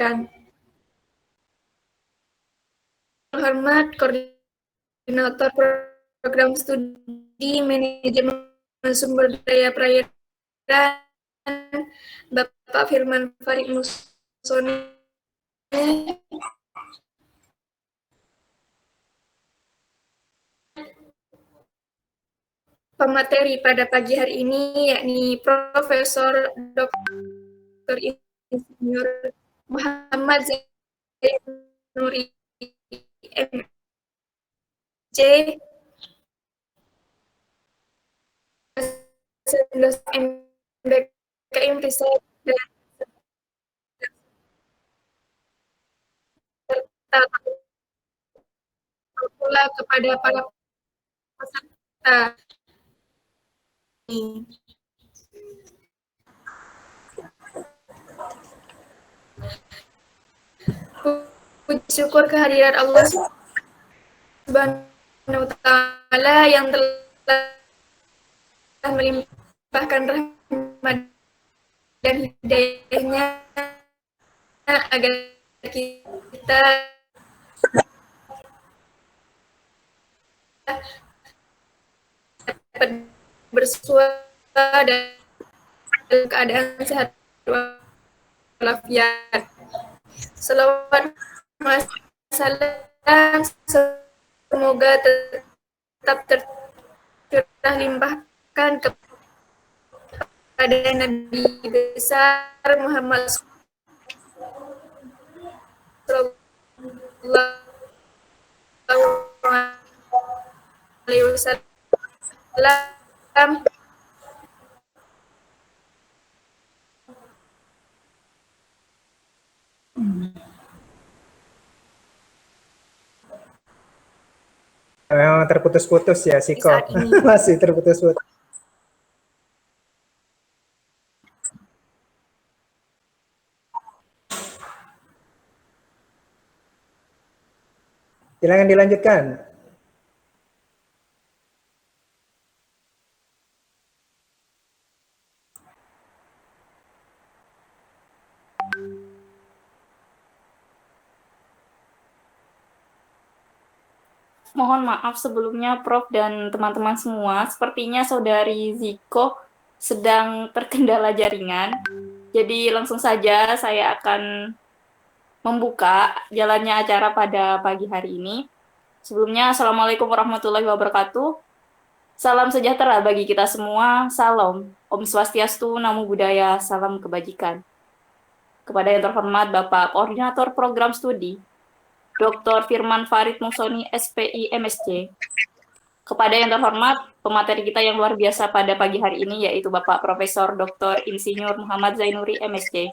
Dan hormat Koordinator Program Studi Manajemen Sumber Daya Perairan, Bapak Firman Farid Musoni, pemateri pada pagi hari ini yakni Profesor Dr. Insinyur Muhammad Zainuri MC, MBKM Riset dan serta pula kepada para peserta ini. Puji syukur kehadiran Allah Subhanahu wa Ta'ala yang telah melimpahkan rahmat dan hidayahnya agar kita dapat bersuara dalam keadaan sehat walafiat. Selawat salam semoga tetap tercurah limpahkan kepada Nabi besar Muhammad sallallahu alaihi wasallam. Memang terputus-putus ya, Siko. Masih terputus-putus. Silakan dilanjutkan. Mohon maaf sebelumnya Prof dan teman-teman semua, sepertinya Saudari Ziko sedang terkendala jaringan. Jadi langsung saja saya akan membuka jalannya acara pada pagi hari ini. Sebelumnya, Assalamualaikum warahmatullahi wabarakatuh. Salam sejahtera bagi kita semua. Salam. Om Swastiastu, Namo Buddhaya, salam kebajikan. Kepada yang terhormat Bapak Koordinator Program Studi, Dr. Firman Farid Musoni, SPI, MSc. Kepada yang terhormat pemateri kita yang luar biasa pada pagi hari ini, yaitu Bapak Profesor Dr. Insinyur Muhammad Zainuri, MSc.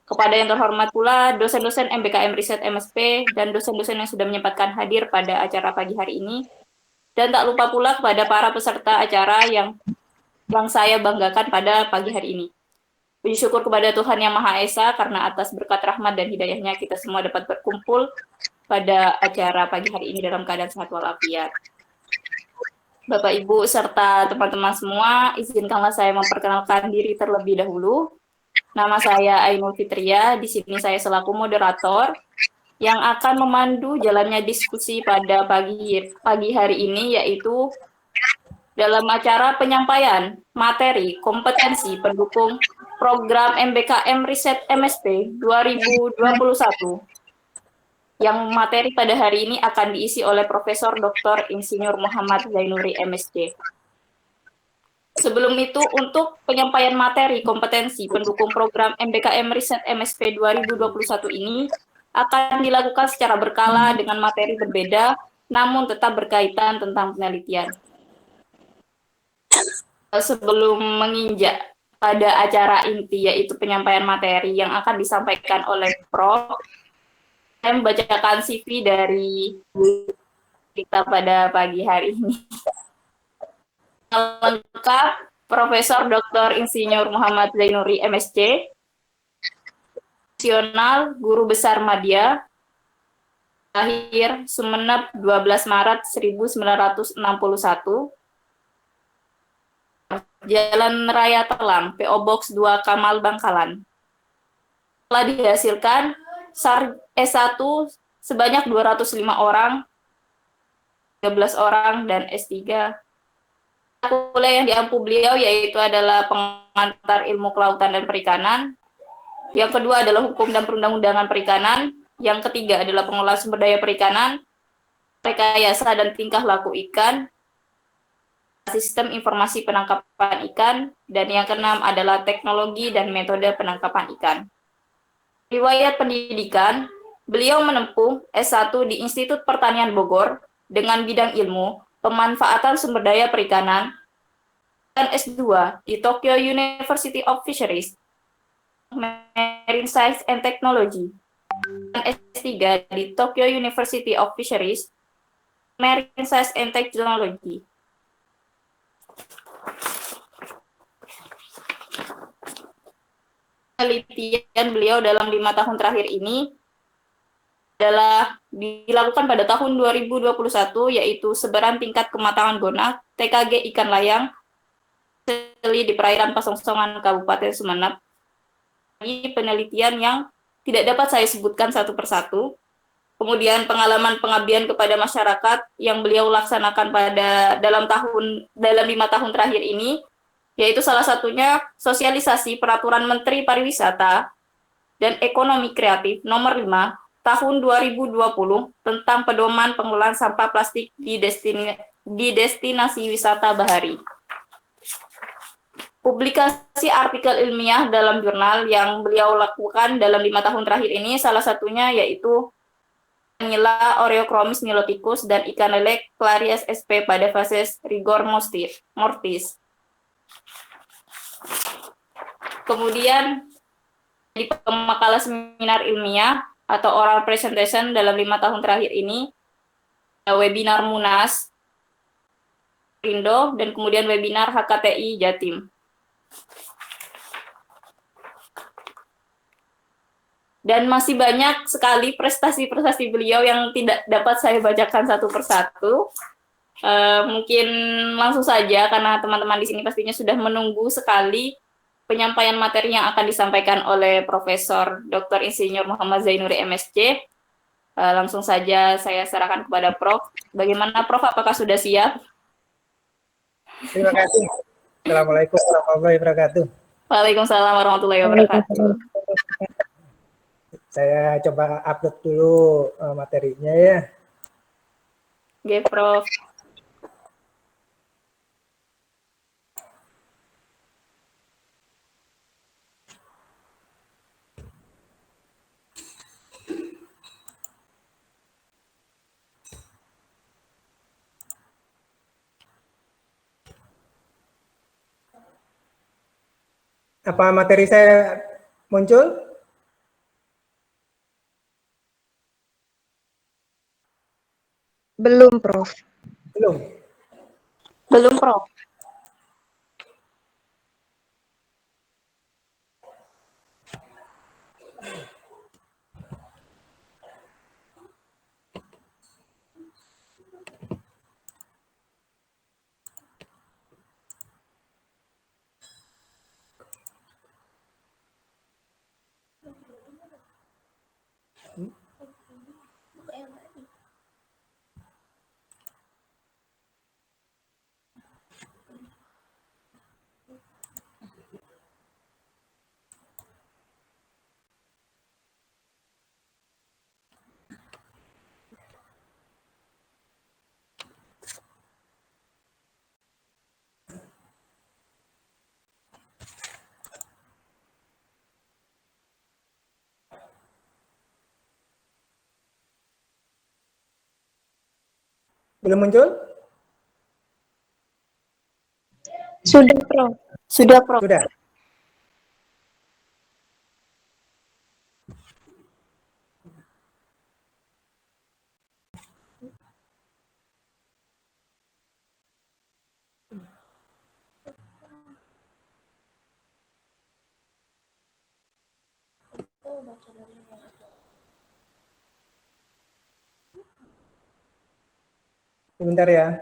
Kepada yang terhormat pula dosen-dosen MBKM Riset MSP dan dosen-dosen yang sudah menyempatkan hadir pada acara pagi hari ini. Dan tak lupa pula kepada para peserta acara yang saya banggakan pada pagi hari ini. Puji syukur kepada Tuhan Yang Maha Esa karena atas berkat rahmat dan hidayahnya kita semua dapat berkumpul pada acara pagi hari ini dalam keadaan sehat walafiat. Bapak, Ibu, serta teman-teman semua, izinkanlah saya memperkenalkan diri terlebih dahulu. Nama saya Ainul Fitria, di sini saya selaku moderator yang akan memandu jalannya diskusi pada pagi hari ini, yaitu dalam acara penyampaian materi kompetensi pendukung program MBKM Riset MSP 2021. Yang materi pada hari ini akan diisi oleh Profesor Dr. Insinyur Muhammad Zainuri, MSc. Sebelum itu, untuk penyampaian materi kompetensi pendukung program MBKM Riset MSP 2021 ini akan dilakukan secara berkala dengan materi berbeda, namun tetap berkaitan tentang penelitian. Sebelum menginjak pada acara inti, yaitu penyampaian materi yang akan disampaikan oleh Prof, saya membacakan CV dari kita pada pagi hari ini. Lengkap, Profesor Dr. Insinyur Muhammad Zainuri, MSc, nasional, guru besar Madya, lahir Sumeneb 12 Maret 1961, Jalan Raya Telang, PO Box 2 Kamal, Bangkalan. telah dihasilkan S1 sebanyak 205 orang, 13 orang, dan S3. Kuliah yang diampu beliau yaitu adalah pengantar ilmu kelautan dan perikanan. Yang kedua adalah hukum dan perundang-undangan perikanan. Yang ketiga adalah pengelolaan sumber daya perikanan, rekayasa dan tingkah laku ikan, sistem informasi penangkapan ikan, dan yang keenam adalah teknologi dan metode penangkapan ikan. Riwayat pendidikan, beliau menempuh S1 di Institut Pertanian Bogor dengan bidang ilmu pemanfaatan sumber daya perikanan, dan S2 di Tokyo University of Fisheries, Marine Science and Technology, dan S3 di Tokyo University of Fisheries, Marine Science and Technology. Penelitian beliau dalam 5 tahun terakhir ini adalah dilakukan pada tahun 2021, yaitu sebaran tingkat kematangan gona TKG ikan layang di perairan Pasongsongan Kabupaten Sumeneb. Ini penelitian yang tidak dapat saya sebutkan satu persatu. Kemudian pengalaman pengabdian kepada masyarakat yang beliau laksanakan dalam 5 tahun terakhir ini, yaitu salah satunya sosialisasi Peraturan Menteri Pariwisata dan Ekonomi Kreatif nomor 5 tahun 2020 tentang pedoman pengelolaan sampah plastik di destinasi wisata bahari. Publikasi artikel ilmiah dalam jurnal yang beliau lakukan dalam 5 tahun terakhir ini salah satunya yaitu Nila Oreochromis niloticus dan ikan lele Clarias sp pada fase rigor mortis. Kemudian di pemakalan seminar ilmiah atau oral presentation dalam 5 tahun terakhir ini, webinar Munas Indo dan kemudian webinar HKTI Jatim. Dan masih banyak sekali prestasi-prestasi beliau yang tidak dapat saya bacakan satu persatu. Mungkin langsung saja karena teman-teman di sini pastinya sudah menunggu sekali penyampaian materi yang akan disampaikan oleh Profesor Dr. Insinyur Muhammad Zainuri MSc. Langsung saja saya serahkan kepada Prof. Bagaimana Prof? Apakah sudah siap? Terima kasih. Assalamualaikum warahmatullahi wabarakatuh. Waalaikumsalam warahmatullahi wabarakatuh. Saya coba upload dulu materinya ya. Oke, Prof. Apa materi saya muncul? Belum, Prof. Belum. Belum, Prof. Belum muncul? Sudah, Prof. Sudah, Prof. Sudah. Sebentar ya.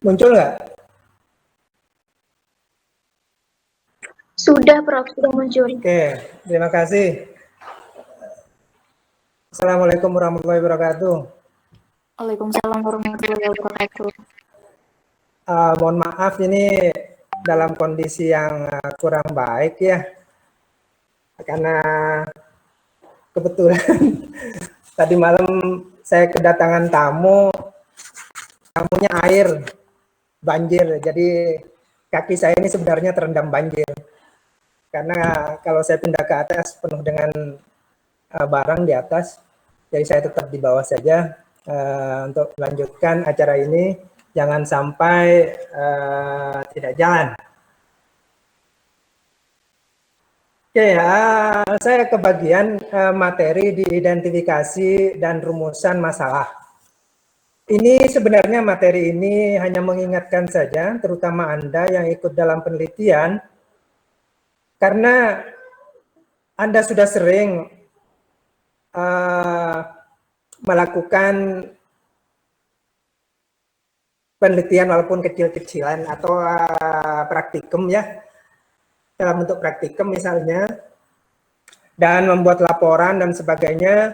Muncul nggak? Sudah, Prof. Sudah muncul. Oke, terima kasih. Assalamualaikum warahmatullahi wabarakatuh. Waalaikumsalam warahmatullahi wabarakatuh. Mohon maaf ini dalam kondisi yang kurang baik ya, karena kebetulan tadi malam saya kedatangan tamunya air, banjir, jadi kaki saya ini sebenarnya terendam banjir. Karena kalau saya pindah ke atas penuh dengan barang di atas, jadi saya tetap di bawah saja untuk melanjutkan acara ini. Jangan sampai tidak jalan. Oke, saya kebagian materi di identifikasi dan rumusan masalah. Ini sebenarnya materi ini hanya mengingatkan saja, terutama Anda yang ikut dalam penelitian, karena Anda sudah sering melakukan penelitian walaupun kecil-kecilan atau praktikum ya, dalam bentuk praktikum misalnya, dan membuat laporan dan sebagainya.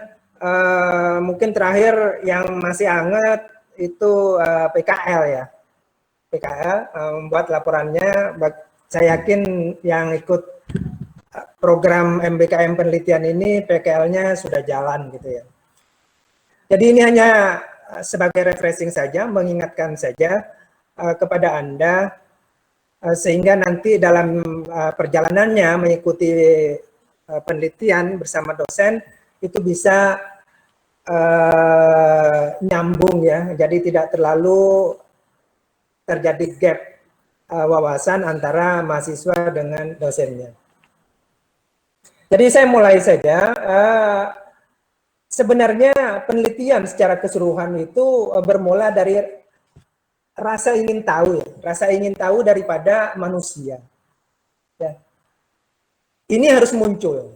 Mungkin terakhir yang masih hangat itu PKL ya, PKL membuat laporannya. Saya yakin yang ikut program MBKM penelitian ini PKL-nya sudah jalan gitu ya. Jadi ini hanya sebagai refreshing saja, mengingatkan saja kepada Anda, sehingga nanti dalam perjalanannya mengikuti penelitian bersama dosen itu bisa nyambung ya, jadi tidak terlalu terjadi gap wawasan antara mahasiswa dengan dosennya. Jadi saya mulai saja. Sebenarnya penelitian secara keseluruhan itu bermula dari rasa ingin tahu ya, rasa ingin tahu daripada manusia. Ya. Ini harus muncul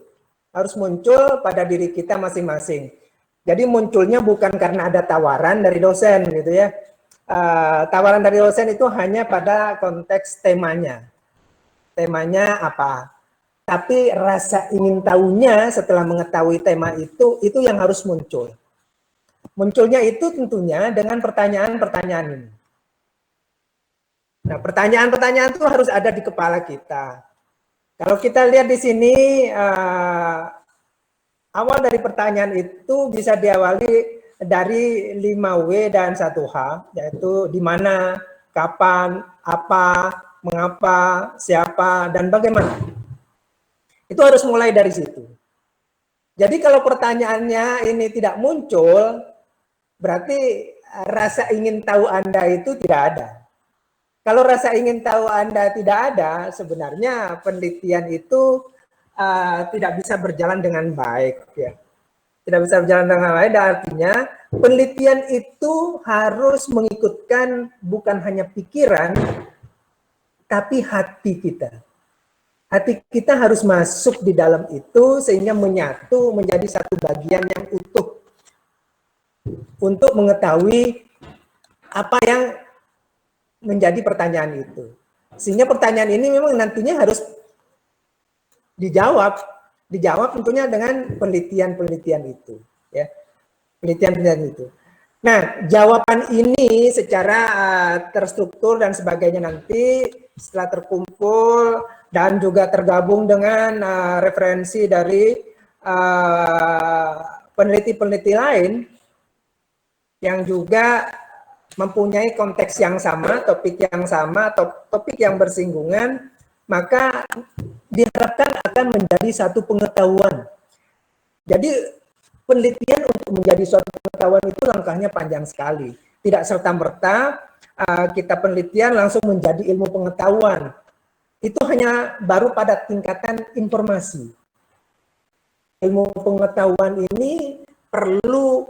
pada diri kita masing-masing. Jadi munculnya bukan karena ada tawaran dari dosen gitu ya. Tawaran dari dosen itu hanya pada konteks temanya. Temanya apa? Tapi rasa ingin tahunya setelah mengetahui tema itu yang harus muncul. Munculnya itu tentunya dengan pertanyaan-pertanyaan ini. Nah, pertanyaan-pertanyaan itu harus ada di kepala kita. Kalau kita lihat di sini, awal dari pertanyaan itu bisa diawali dari 5W dan 1H, yaitu di mana, kapan, apa, mengapa, siapa, dan bagaimana. Itu harus mulai dari situ. Jadi kalau pertanyaannya ini tidak muncul, berarti rasa ingin tahu Anda itu tidak ada. Kalau rasa ingin tahu Anda tidak ada, sebenarnya penelitian itu tidak bisa berjalan dengan baik. Ya. Tidak bisa berjalan dengan baik, dan artinya penelitian itu harus mengikutkan bukan hanya pikiran, tapi hati kita. Hati kita harus masuk di dalam itu sehingga menyatu menjadi satu bagian yang utuh untuk mengetahui apa yang menjadi pertanyaan itu. Sehingga pertanyaan ini memang nantinya harus dijawab tentunya dengan penelitian-penelitian itu, ya. Penelitian-penelitian itu. Nah, jawaban ini secara terstruktur dan sebagainya nanti setelah terkumpul dan juga tergabung dengan referensi dari peneliti-peneliti lain yang juga mempunyai konteks yang sama, topik yang sama, topik yang bersinggungan, maka diharapkan akan menjadi satu pengetahuan. Jadi penelitian untuk menjadi suatu pengetahuan itu langkahnya panjang sekali. Tidak serta-merta kita penelitian langsung menjadi ilmu pengetahuan. Itu hanya baru pada tingkatan informasi. Ilmu pengetahuan ini perlu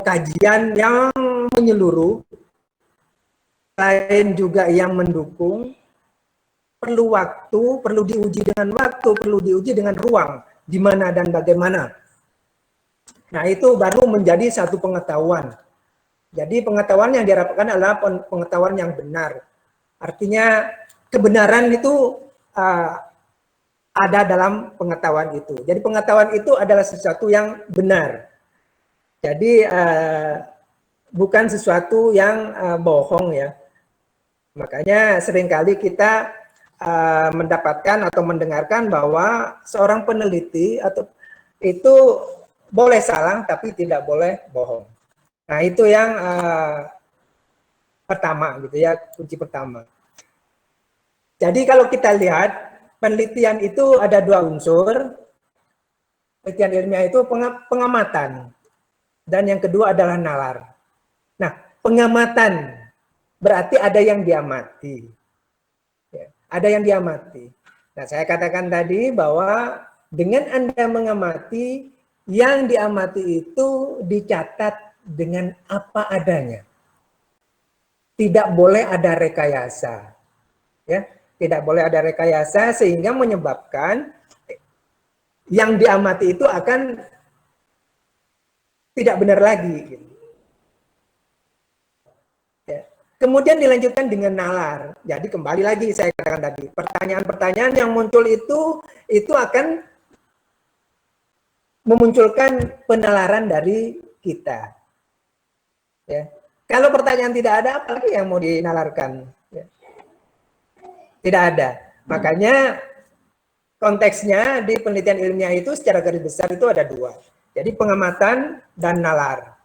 kajian yang menyeluruh, lain juga yang mendukung, perlu waktu, perlu diuji dengan waktu, perlu diuji dengan ruang, di mana dan bagaimana. Nah, itu baru menjadi satu pengetahuan. Jadi pengetahuan yang diharapkan adalah pengetahuan yang benar. Artinya kebenaran itu ada dalam pengetahuan itu. Jadi pengetahuan itu adalah sesuatu yang benar. Jadi bukan sesuatu yang bohong ya. Makanya seringkali kita mendapatkan atau mendengarkan bahwa seorang peneliti atau itu boleh salah tapi tidak boleh bohong. Nah, itu yang pertama gitu ya, kunci pertama. Jadi kalau kita lihat penelitian itu ada dua unsur. Penelitian ilmiah itu pengamatan dan yang kedua adalah nalar. Nah, pengamatan berarti ada yang diamati. Ya, ada yang diamati. Nah, saya katakan tadi bahwa dengan Anda mengamati, yang diamati itu dicatat dengan apa adanya. Tidak boleh ada rekayasa. Ya, tidak boleh ada rekayasa sehingga menyebabkan yang diamati itu akan tidak benar lagi. Ya. Kemudian dilanjutkan dengan nalar. Jadi kembali lagi saya katakan tadi, pertanyaan-pertanyaan yang muncul itu akan memunculkan penalaran dari kita. Ya. Kalau pertanyaan tidak ada, apalagi yang mau dinalarkan? Ya. Tidak ada. Makanya konteksnya di penelitian ilmiah itu secara garis besar itu ada dua. Jadi pengamatan dan nalar.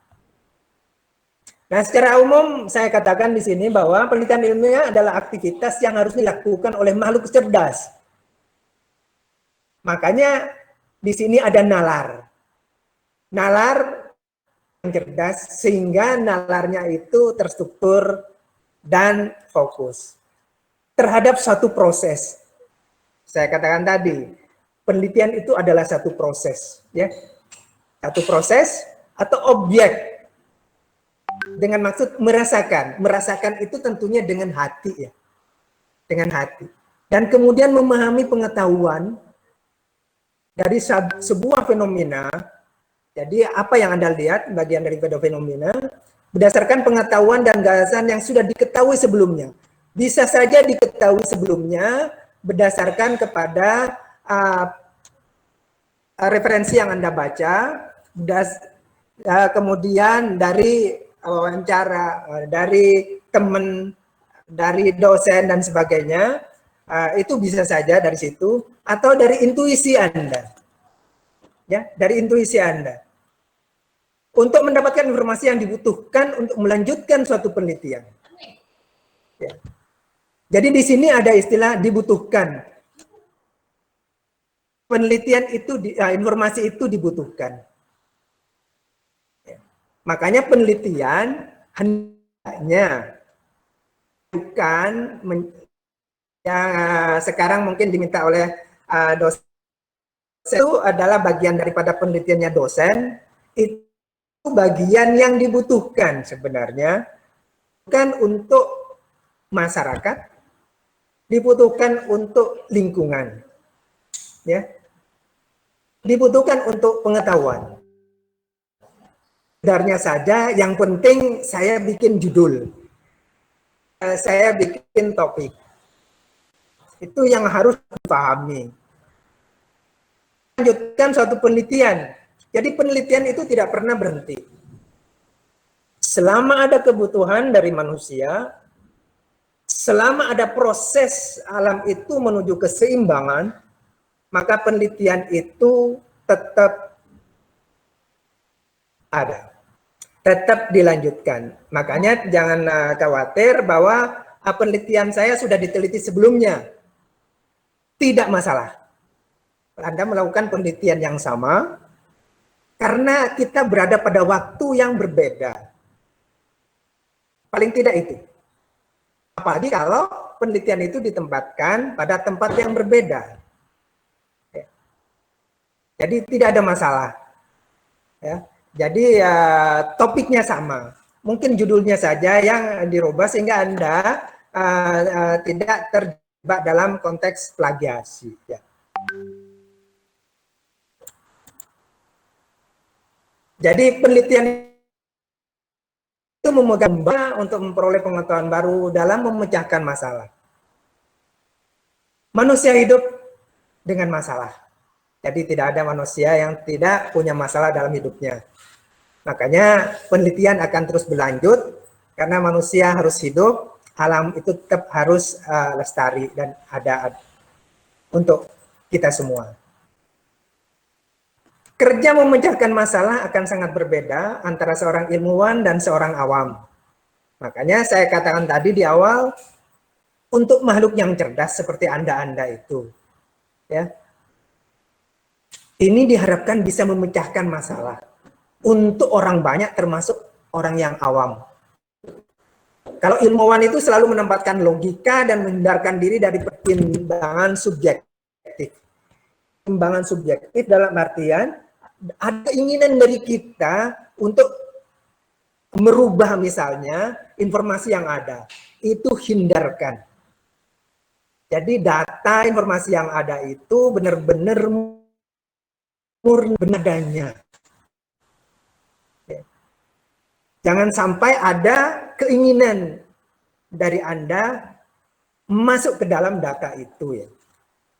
Nah, secara umum saya katakan di sini bahwa penelitian ilmiah adalah aktivitas yang harus dilakukan oleh makhluk cerdas. Makanya di sini ada nalar. Nalar yang cerdas sehingga nalarnya itu terstruktur dan fokus terhadap satu proses. Saya katakan tadi, penelitian itu adalah satu proses, ya. Satu proses atau objek. Dengan maksud merasakan. Merasakan itu tentunya dengan hati ya. Dengan hati. Dan kemudian memahami pengetahuan dari sebuah fenomena. Jadi apa yang Anda lihat bagian dari fenomena berdasarkan pengetahuan dan gagasan yang sudah diketahui sebelumnya. Bisa saja diketahui sebelumnya berdasarkan kepada referensi yang Anda baca, kemudian dari wawancara, dari teman, dari dosen dan sebagainya, itu bisa saja dari situ, atau dari intuisi Anda. Ya, dari intuisi Anda. Untuk mendapatkan informasi yang dibutuhkan untuk melanjutkan suatu penelitian. Ya. Jadi di sini ada istilah dibutuhkan. Penelitian itu, informasi itu dibutuhkan. Ya. Makanya penelitian hendaknya bukan yang sekarang mungkin diminta oleh dosen itu adalah bagian daripada penelitiannya dosen, itu bagian yang dibutuhkan sebenarnya, bukan untuk masyarakat, dibutuhkan untuk lingkungan, ya, dibutuhkan untuk pengetahuan. Sebenarnya saja yang penting saya bikin judul, saya bikin topik, itu yang harus dipahami. Lanjutkan suatu penelitian. Jadi penelitian itu tidak pernah berhenti. Selama ada kebutuhan dari manusia, selama ada proses alam itu menuju keseimbangan, maka penelitian itu tetap ada. Tetap dilanjutkan. Makanya jangan khawatir bahwa penelitian saya sudah diteliti sebelumnya. Tidak masalah. Anda melakukan penelitian yang sama, karena kita berada pada waktu yang berbeda. Paling tidak itu. Apalagi kalau penelitian itu ditempatkan pada tempat yang berbeda. Ya. Jadi tidak ada masalah. Ya. Jadi topiknya sama. Mungkin judulnya saja yang dirubah sehingga Anda tidak terjebak dalam konteks plagiasi. Ya. Jadi penelitian itu memegang untuk memperoleh pengetahuan baru dalam memecahkan masalah. Manusia hidup dengan masalah. Jadi tidak ada manusia yang tidak punya masalah dalam hidupnya. Makanya penelitian akan terus berlanjut karena manusia harus hidup, alam itu tetap harus lestari dan ada untuk kita semua. Kerja memecahkan masalah akan sangat berbeda antara seorang ilmuwan dan seorang awam. Makanya saya katakan tadi di awal, untuk makhluk yang cerdas seperti Anda itu, ya, ini diharapkan bisa memecahkan masalah untuk orang banyak termasuk orang yang awam. Kalau ilmuwan itu selalu menempatkan logika dan menghindarkan diri dari pertimbangan subjektif. Pertimbangan subjektif dalam artian ada keinginan dari kita untuk merubah misalnya informasi yang ada. Itu hindarkan. Jadi data informasi yang ada itu benar-benar murni adanya. Jangan sampai ada keinginan dari Anda masuk ke dalam data itu ya.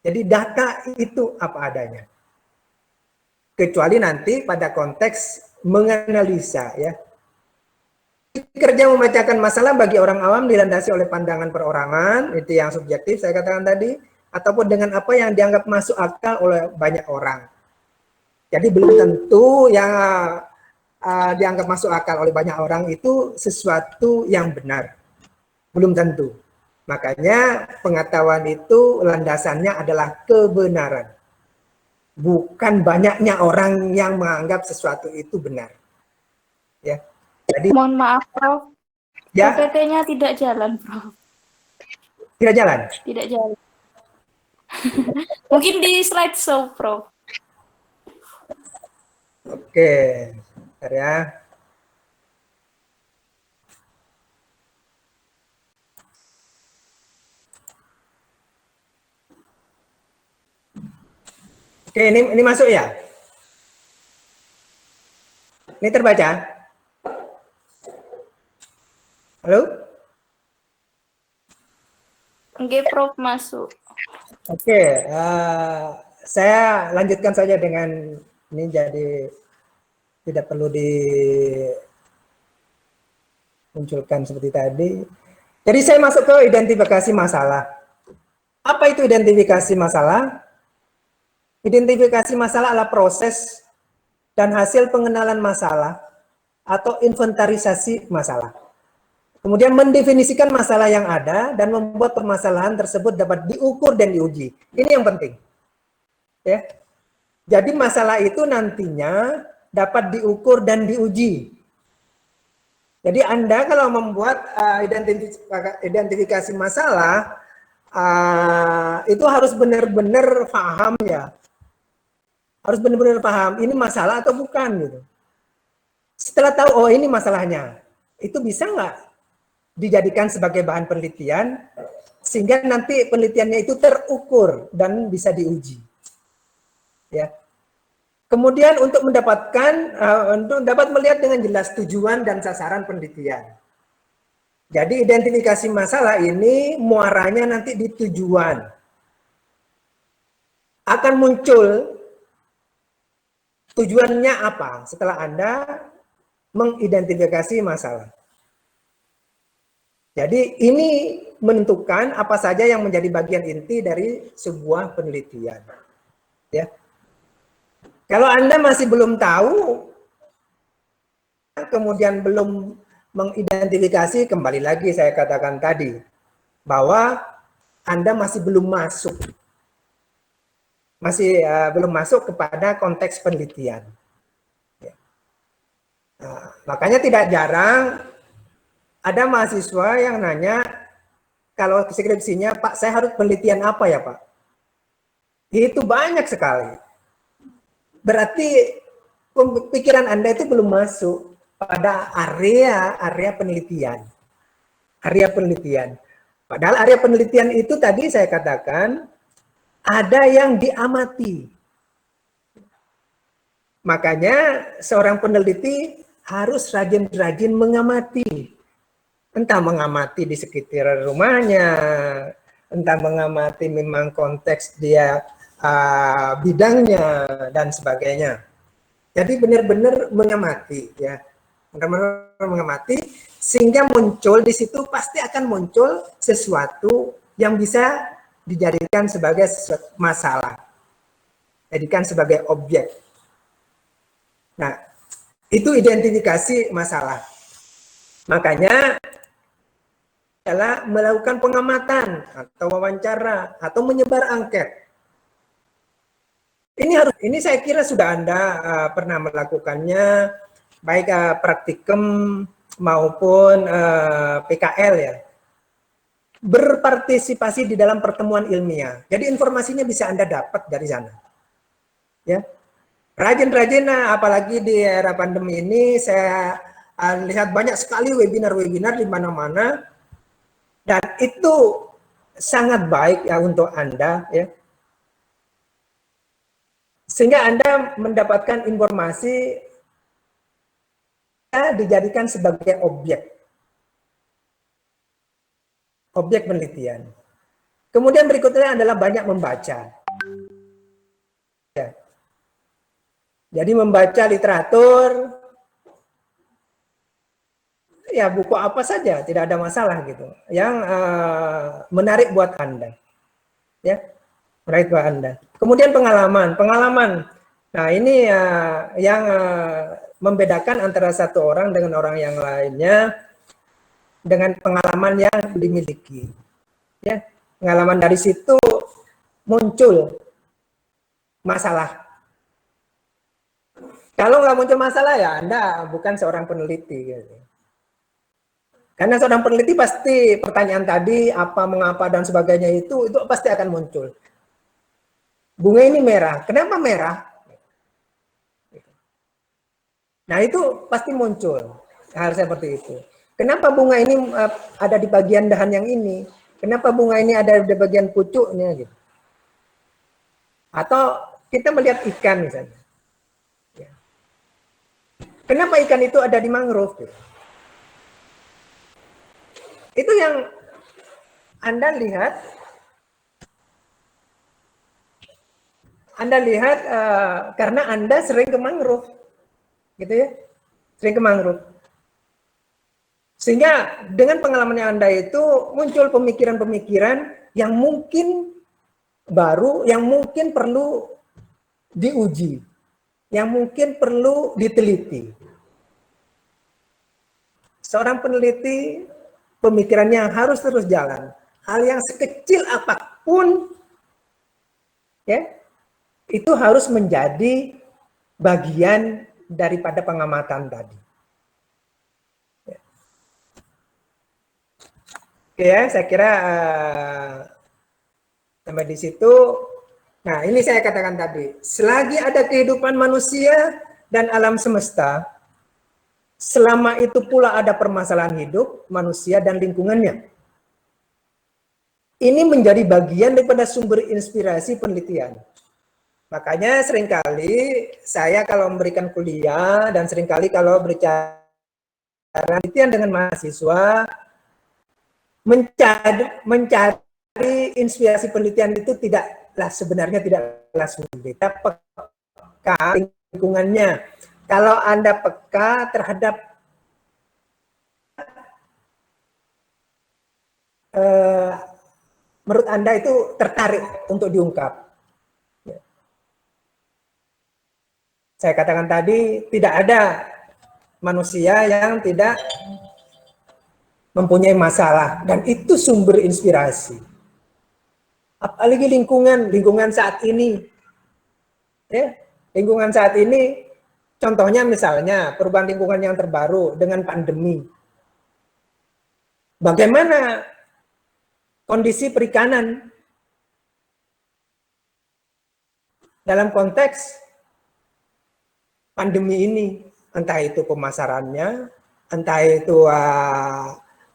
Jadi data itu apa adanya. Kecuali nanti pada konteks menganalisa ya. Kerja memecahkan masalah bagi orang awam dilandasi oleh pandangan perorangan, itu yang subjektif saya katakan tadi, ataupun dengan apa yang dianggap masuk akal oleh banyak orang. Jadi belum tentu yang dianggap masuk akal oleh banyak orang itu sesuatu yang benar. Belum tentu. Makanya pengetahuan itu landasannya adalah kebenaran. Bukan banyaknya orang yang menganggap sesuatu itu benar. Ya. Jadi Mohon maaf, Prof. ya, PPT-nya tidak jalan, Prof. tidak jalan. Tidak jalan. Mungkin di slideshow, Prof. Oke, bentar ya. Oke, ini masuk ya? Ini terbaca? Halo? Oke, Prof, masuk. Oke, saya lanjutkan saja dengan ini, jadi tidak perlu dimunculkan seperti tadi. Jadi saya masuk ke identifikasi masalah. Apa itu identifikasi masalah? Identifikasi masalah adalah proses dan hasil pengenalan masalah atau inventarisasi masalah. Kemudian mendefinisikan masalah yang ada dan membuat permasalahan tersebut dapat diukur dan diuji. Ini yang penting. Ya. Jadi masalah itu nantinya dapat diukur dan diuji. Jadi Anda kalau membuat identifikasi masalah, itu harus benar-benar paham ya. Harus benar-benar paham ini masalah atau bukan gitu. Setelah tahu oh ini masalahnya, itu bisa nggak dijadikan sebagai bahan penelitian sehingga nanti penelitiannya itu terukur dan bisa diuji. Ya. Kemudian untuk dapat melihat dengan jelas tujuan dan sasaran penelitian. Jadi identifikasi masalah ini muaranya nanti di tujuan. Akan muncul tujuannya apa setelah Anda mengidentifikasi masalah. Jadi ini menentukan apa saja yang menjadi bagian inti dari sebuah penelitian. Ya. Kalau Anda masih belum tahu, kemudian belum mengidentifikasi, kembali lagi saya katakan tadi, bahwa Anda masih belum masuk. Belum masuk kepada konteks penelitian. Ya. Nah, makanya tidak jarang ada mahasiswa yang nanya, kalau skripsinya, Pak, saya harus penelitian apa ya, Pak? Itu banyak sekali. Berarti pikiran Anda itu belum masuk pada area penelitian. Area penelitian. Padahal area penelitian itu tadi saya katakan, ada yang diamati. Makanya seorang peneliti harus rajin-rajin mengamati. Entah mengamati di sekitar rumahnya, entah mengamati memang konteks dia bidangnya dan sebagainya. Jadi benar-benar mengamati ya. Benar-benar mengamati sehingga muncul di situ pasti akan muncul sesuatu yang bisa dijadikan sebagai masalah. Jadikan sebagai objek. Nah, itu identifikasi masalah. Makanya adalah melakukan pengamatan atau wawancara atau menyebar angket. Ini saya kira sudah Anda pernah melakukannya baik praktikum maupun PKL ya. Berpartisipasi di dalam pertemuan ilmiah. Jadi informasinya bisa Anda dapat dari sana. Ya. Rajin-rajin, apalagi di era pandemi ini, saya lihat banyak sekali webinar-webinar di mana-mana, dan itu sangat baik ya untuk Anda, ya. Sehingga Anda mendapatkan informasi dijadikan sebagai objek penelitian. Kemudian berikutnya adalah banyak membaca. Ya. Jadi membaca literatur, ya buku apa saja, tidak ada masalah gitu. Yang menarik buat Anda. Ya, menarik buat Anda. Kemudian pengalaman. Nah ini yang membedakan antara satu orang dengan orang yang lainnya dengan pengalaman yang dimiliki. Ya, pengalaman dari situ muncul masalah. Kalau nggak muncul masalah ya Anda bukan seorang peneliti. Gitu. Karena seorang peneliti pasti pertanyaan tadi apa, mengapa dan sebagainya itu pasti akan muncul. Bunga ini merah, kenapa merah? Nah itu pasti muncul hal seperti itu. Kenapa bunga ini ada di bagian dahan yang ini? Kenapa bunga ini ada di bagian pucuknya gitu? Atau kita melihat ikan misalnya. Kenapa ikan itu ada di mangrove? Gitu? Itu yang Anda lihat. Anda lihat karena Anda sering ke mangrove. Gitu ya. Sering ke mangrove. Sehingga dengan pengalaman yang Anda itu muncul pemikiran-pemikiran yang mungkin baru, yang mungkin perlu diuji, yang mungkin perlu diteliti. Seorang peneliti pemikirannya harus terus jalan. Hal yang sekecil apapun ya, itu harus menjadi bagian daripada pengamatan tadi. Ya. Oke ya, saya kira sampai di situ. Nah, ini saya katakan tadi, selagi ada kehidupan manusia dan alam semesta, selama itu pula ada permasalahan hidup, manusia, dan lingkungannya. Ini menjadi bagian daripada sumber inspirasi penelitian. Makanya seringkali saya kalau memberikan kuliah dan seringkali kalau berbicara penelitian dengan mahasiswa, mencari inspirasi penelitian itu sebenarnya tidaklah sulit. Peka lingkungannya. Kalau Anda peka terhadap menurut Anda itu tertarik untuk diungkap. Saya katakan tadi, tidak ada manusia yang tidak mempunyai masalah. Dan itu sumber inspirasi. Apalagi lingkungan saat ini. Ya, lingkungan saat ini, contohnya misalnya perubahan lingkungan yang terbaru dengan pandemi. Bagaimana kondisi perikanan dalam konteks pandemi ini, entah itu pemasarannya, entah itu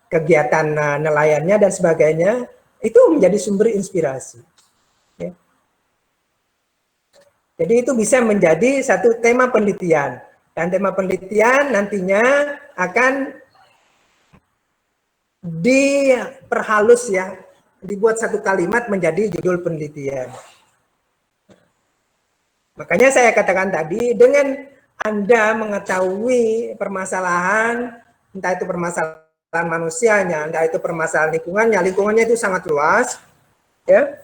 kegiatan nelayannya dan sebagainya, itu menjadi sumber inspirasi. Ya. Jadi itu bisa menjadi satu tema penelitian. Dan tema penelitian nantinya akan diperhalus ya, dibuat satu kalimat menjadi judul penelitian. Makanya saya katakan tadi, dengan Anda mengetahui permasalahan, entah itu permasalahan manusianya, entah itu permasalahan lingkungannya itu sangat luas, ya.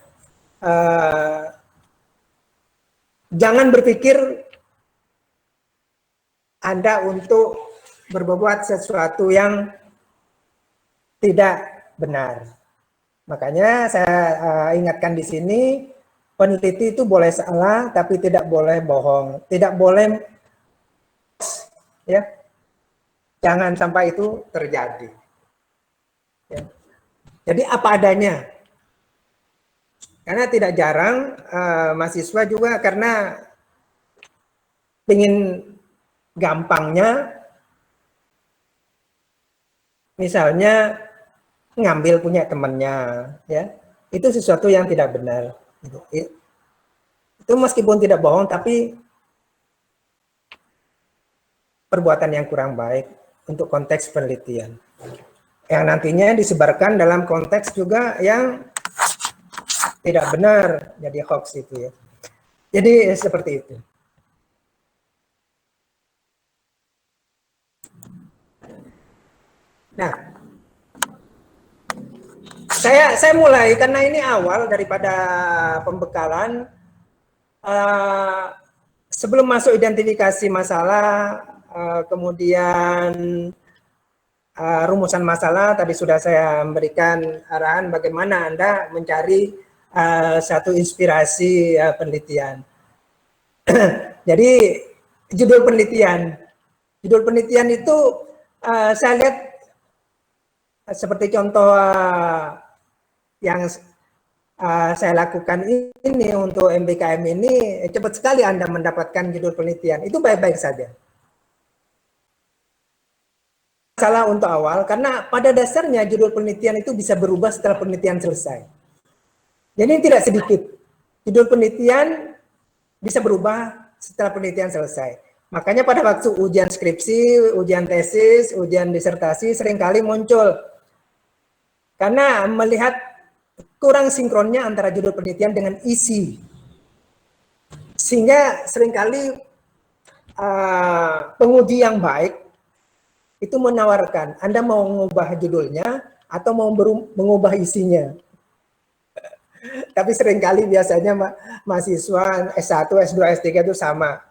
Jangan berpikir Anda untuk berbuat sesuatu yang tidak benar. Makanya saya ingatkan di sini, peneliti itu boleh salah, tapi tidak boleh bohong, tidak boleh, ya, jangan sampai itu terjadi. Ya. Jadi apa adanya. Karena tidak jarang mahasiswa juga karena ingin gampangnya, misalnya ngambil punya temannya, ya, itu sesuatu yang tidak benar. Itu meskipun tidak bohong, tapi perbuatan yang kurang baik untuk konteks penelitian. Yang nantinya disebarkan dalam konteks juga yang tidak benar, jadi hoax itu ya. Jadi seperti itu. Nah, saya mulai karena ini awal daripada pembekalan. Sebelum masuk identifikasi masalah, kemudian rumusan masalah, tadi sudah saya memberikan arahan bagaimana Anda mencari satu inspirasi penelitian. Jadi judul penelitian itu saya lihat seperti contoh yang saya lakukan ini untuk MBKM ini, cepat sekali Anda mendapatkan judul penelitian, itu baik-baik saja. Salah untuk awal, karena pada dasarnya judul penelitian itu bisa berubah setelah penelitian selesai. Jadi tidak sedikit, judul penelitian bisa berubah setelah penelitian selesai. Makanya pada waktu ujian skripsi, ujian tesis, ujian disertasi seringkali muncul. Karena melihat kurang sinkronnya antara judul penelitian dengan isi. Sehingga seringkali penguji yang baik itu menawarkan, Anda mau mengubah judulnya atau mau mengubah isinya. Tapi seringkali biasanya mahasiswa S1, S2, S3 itu sama.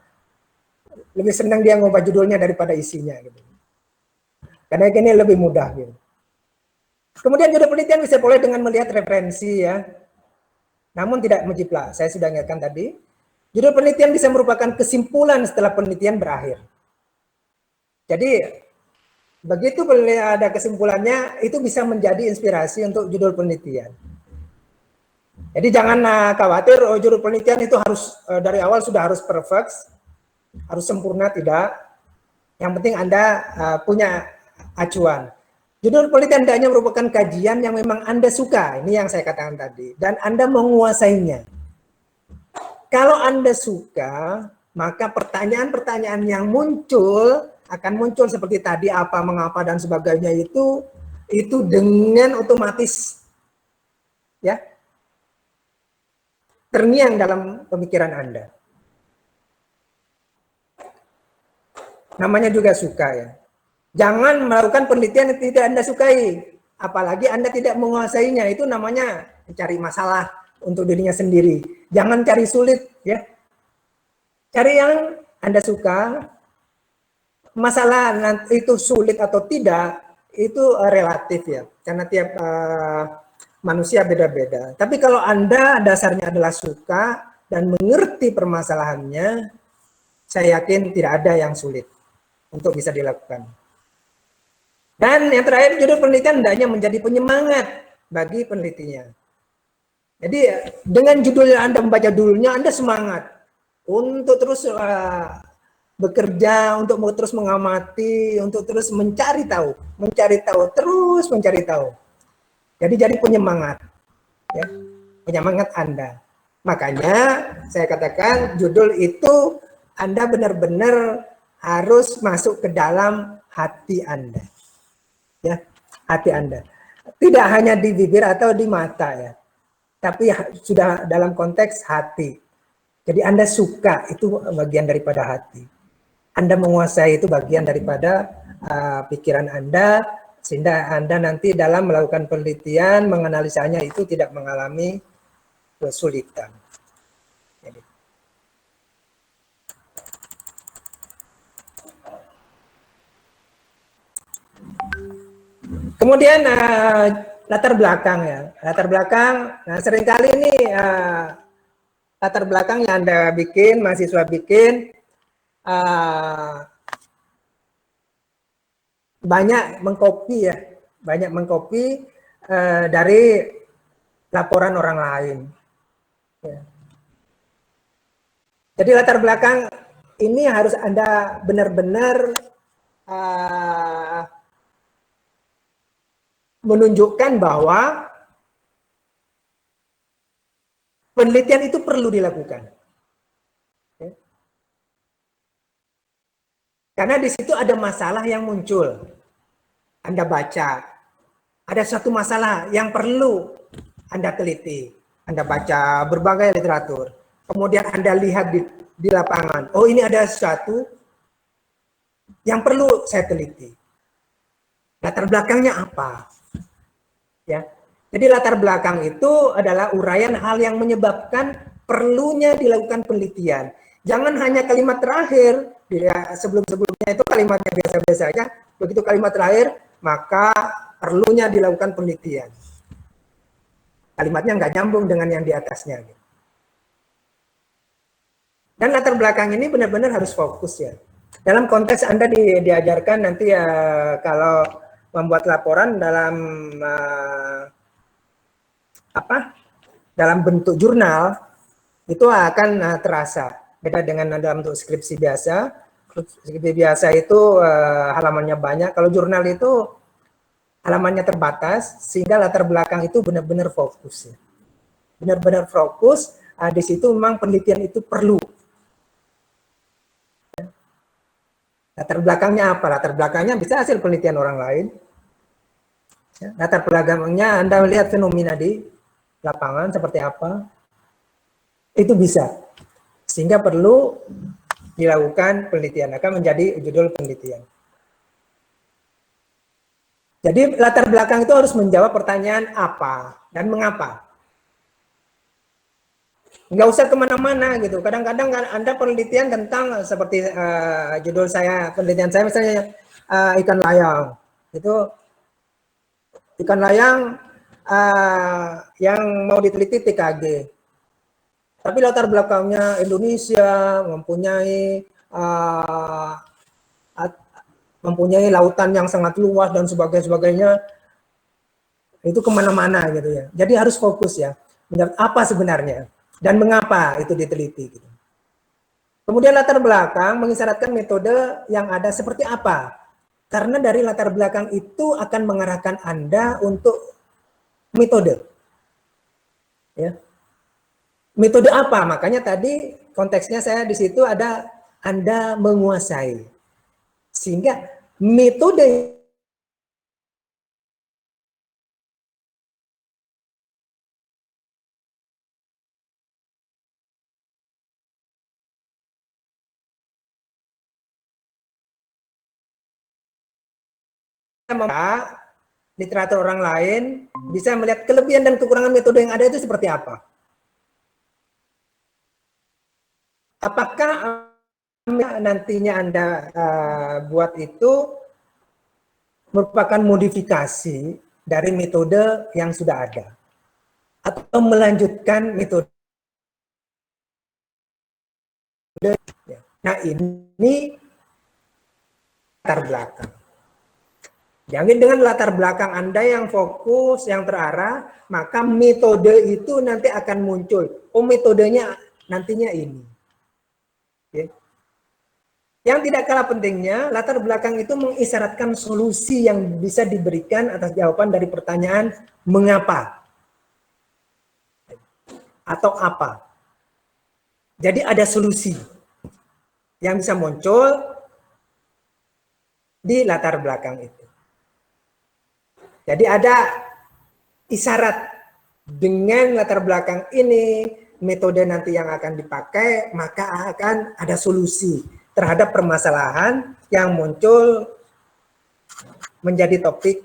Lebih senang dia mengubah judulnya daripada isinya. Gitu. Karena ini lebih mudah. Gitu. Kemudian judul penelitian bisa boleh dengan melihat referensi ya. Namun tidak mutlak. Saya sudah ingatkan tadi. Judul penelitian bisa merupakan kesimpulan setelah penelitian berakhir. Jadi begitu ada kesimpulannya, itu bisa menjadi inspirasi untuk judul penelitian. Jadi jangan khawatir, judul penelitian itu harus dari awal sudah harus perfect, harus sempurna, tidak. Yang penting Anda punya acuan. Judul penelitian hanya merupakan kajian yang memang Anda suka, ini yang saya katakan tadi, dan Anda menguasainya. Kalau Anda suka, maka pertanyaan-pertanyaan yang muncul akan muncul seperti tadi, apa, mengapa, dan sebagainya itu dengan otomatis ya terngiang dalam pemikiran Anda. Namanya juga suka ya. Jangan melakukan penelitian yang tidak Anda sukai. Apalagi Anda tidak menguasainya. Itu namanya mencari masalah untuk dirinya sendiri. Jangan cari sulit ya. Cari yang Anda suka. Masalah itu sulit atau tidak, itu relatif ya. Karena tiap manusia beda-beda. Tapi kalau Anda dasarnya adalah suka dan mengerti permasalahannya, saya yakin tidak ada yang sulit untuk bisa dilakukan. Dan yang terakhir, judul penelitian hendaknya menjadi penyemangat bagi penelitinya. Jadi dengan judul Anda membaca judulnya, Anda semangat untuk terus bekerja, untuk terus mengamati, untuk terus mencari tahu, terus mencari tahu. Jadi penyemangat, ya, penyemangat Anda. Makanya saya katakan judul itu Anda benar-benar harus masuk ke dalam hati Anda. Ya, hati Anda. Tidak hanya di bibir atau di mata ya. Tapi sudah dalam konteks hati. Jadi Anda suka, itu bagian daripada hati. Anda menguasai, itu bagian daripada pikiran Anda, sehingga Anda nanti dalam melakukan penelitian, menganalisanya itu tidak mengalami kesulitan. Jadi. Kemudian latar belakang ya, latar belakang. Nah seringkali ini latar belakang yang Anda bikin, mahasiswa bikin, banyak mengcopy ya, banyak mengcopy dari laporan orang lain. Ya. Jadi latar belakang ini harus Anda benar-benar menunjukkan bahwa penelitian itu perlu dilakukan. Ya. Karena di situ ada masalah yang muncul. Anda baca, ada suatu masalah yang perlu Anda teliti. Anda baca berbagai literatur. Kemudian Anda lihat di lapangan. Oh, ini ada sesuatu yang perlu saya teliti. Latar belakangnya apa? Ya. Jadi latar belakang itu adalah uraian hal yang menyebabkan perlunya dilakukan penelitian. Jangan hanya kalimat terakhir, sebelum-sebelumnya itu kalimatnya biasa-biasa saja. Begitu kalimat terakhir, maka perlunya dilakukan penelitian. Kalimatnya nggak nyambung dengan yang di atasnya. Dan latar belakang ini benar-benar harus fokus ya. Dalam konteks Anda diajarkan nanti ya kalau membuat laporan dalam dalam bentuk jurnal itu akan terasa. Beda dengan dalam bentuk skripsi biasa. Skripsi biasa itu halamannya banyak. Kalau jurnal itu halamannya terbatas, sehingga latar belakang itu benar-benar fokus. Ya. Benar-benar fokus. Di situ memang penelitian itu perlu. Latar belakangnya apa? Latar belakangnya bisa hasil penelitian orang lain. Ya, latar belakangnya Anda melihat fenomena di lapangan seperti apa. Itu bisa. Sehingga perlu dilakukan penelitian. Akan menjadi judul penelitian. Jadi latar belakang itu harus menjawab pertanyaan apa dan mengapa. Nggak usah kemana-mana gitu. Kadang-kadang Anda penelitian tentang seperti judul saya, penelitian saya misalnya ikan layang. Itu ikan layang yang mau diteliti TKG. Tapi latar belakangnya Indonesia mempunyai lautan yang sangat luas dan sebagainya. Itu kemana-mana gitu ya. Jadi harus fokus ya. Apa sebenarnya? Dan mengapa itu diteliti. Gitu. Kemudian latar belakang mengisyaratkan metode yang ada seperti apa. Karena dari latar belakang itu akan mengarahkan Anda untuk metode. Ya. Metode apa? Makanya tadi konteksnya saya di situ ada Anda menguasai. Sehingga metode literatur orang lain bisa melihat kelebihan dan kekurangan metode yang ada itu seperti apa. Apakah nantinya Anda buat itu merupakan modifikasi dari metode yang sudah ada atau melanjutkan metode. Nah ini latar belakang. Jangan dengan latar belakang Anda yang fokus, yang terarah, maka metode itu nanti akan muncul. Oh metodenya nantinya ini. Okay. Yang tidak kalah pentingnya, latar belakang itu mengisyaratkan solusi yang bisa diberikan atas jawaban dari pertanyaan mengapa atau apa. Jadi ada solusi yang bisa muncul di latar belakang itu. Jadi ada isyarat dengan latar belakang ini, metode nanti yang akan dipakai, maka akan ada solusi terhadap permasalahan yang muncul menjadi topik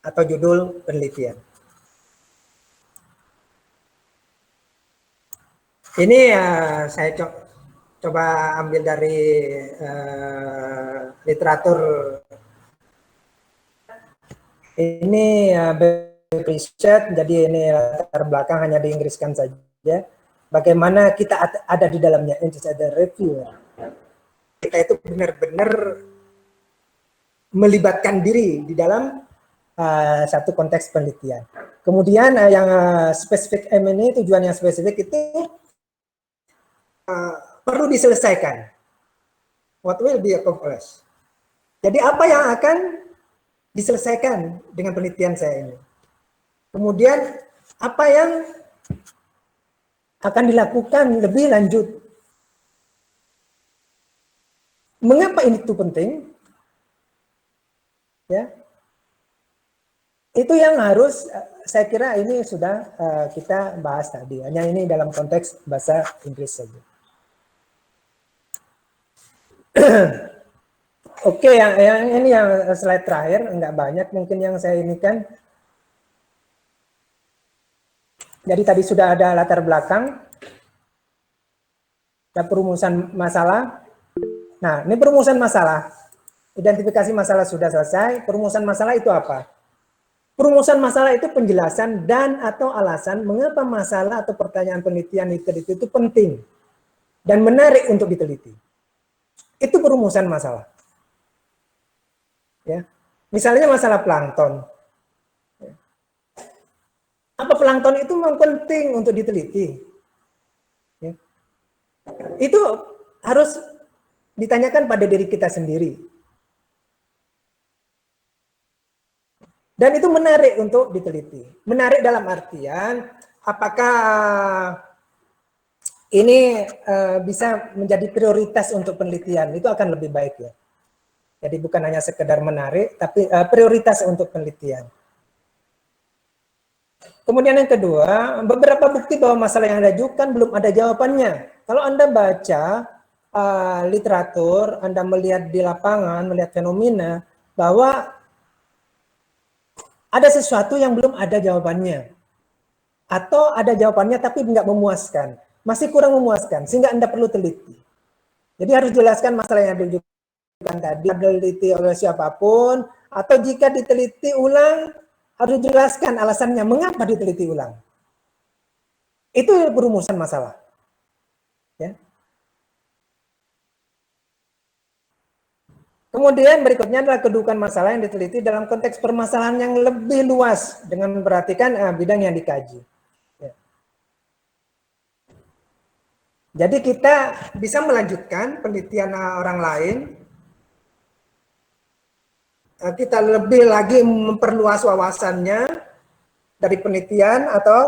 atau judul penelitian. Ini saya coba ambil dari literatur. Ini riset, jadi ini latar belakang hanya diinggriskan saja. Bagaimana kita ada di dalamnya, insider reviewer. Kita itu benar-benar melibatkan diri di dalam satu konteks penelitian. Kemudian yang spesifik M ini, tujuan yang spesifik itu perlu diselesaikan. What will be accomplished? Jadi apa yang akan diselesaikan dengan penelitian saya ini? Kemudian apa yang akan dilakukan lebih lanjut? Mengapa ini itu penting? Ya, itu yang harus saya kira ini sudah kita bahas tadi. Hanya ini dalam konteks bahasa Inggris saja. Oke, yang ini yang slide terakhir, enggak banyak mungkin yang saya ini kan. Jadi tadi sudah ada latar belakang, ada perumusan masalah. Nah, ini perumusan masalah. Identifikasi masalah sudah selesai. Perumusan masalah itu apa? Perumusan masalah itu penjelasan dan atau alasan mengapa masalah atau pertanyaan penelitian diteliti itu penting dan menarik untuk diteliti. Itu perumusan masalah. Ya. Misalnya masalah plankton. Apa plankton itu memang penting untuk diteliti? Ya. Itu harus ditanyakan pada diri kita sendiri. Dan itu menarik untuk diteliti. Menarik dalam artian, apakah ini bisa menjadi prioritas untuk penelitian, itu akan lebih baik ya. Jadi bukan hanya sekedar menarik, tapi prioritas untuk penelitian. Kemudian yang kedua, beberapa bukti bahwa masalah yang diajukan belum ada jawabannya. Kalau Anda baca literatur, Anda melihat di lapangan, melihat fenomena, bahwa ada sesuatu yang belum ada jawabannya. Atau ada jawabannya tapi nggak memuaskan. Masih kurang memuaskan, sehingga Anda perlu teliti. Jadi harus jelaskan masalah yang diajukan tadi, diteliti oleh siapapun, atau jika diteliti ulang, harus jelaskan alasannya mengapa diteliti ulang. Itu perumusan masalah. Ya. Kemudian berikutnya adalah kedudukan masalah yang diteliti dalam konteks permasalahan yang lebih luas dengan memperhatikan bidang yang dikaji. Ya. Jadi kita bisa melanjutkan penelitian orang lain, kita lebih lagi memperluas wawasannya dari penelitian atau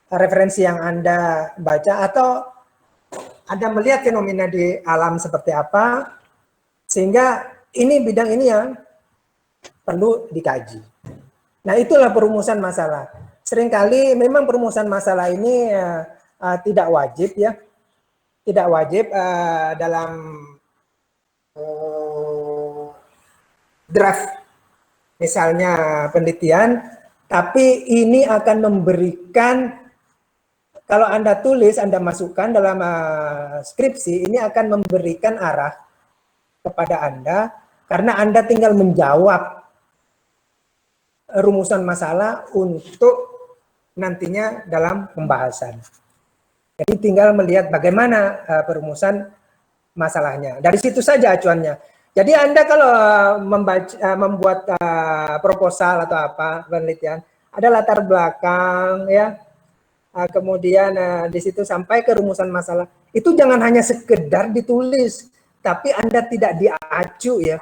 referensi yang Anda baca, atau Anda melihat fenomena di alam seperti apa, sehingga ini bidang ini yang perlu dikaji. Nah, itulah perumusan masalah. Seringkali memang perumusan masalah ini tidak wajib ya, tidak wajib dalam draft misalnya penelitian, tapi ini akan memberikan, kalau Anda tulis, Anda masukkan dalam skripsi, ini akan memberikan arah kepada Anda, karena Anda tinggal menjawab rumusan masalah untuk nantinya dalam pembahasan. Jadi tinggal melihat bagaimana perumusan masalahnya. Dari situ saja acuannya. Jadi Anda kalau membuat proposal atau apa penelitian, ada latar belakang ya. Kemudian di situ sampai ke rumusan masalah. Itu jangan hanya sekedar ditulis, tapi Anda tidak diacu ya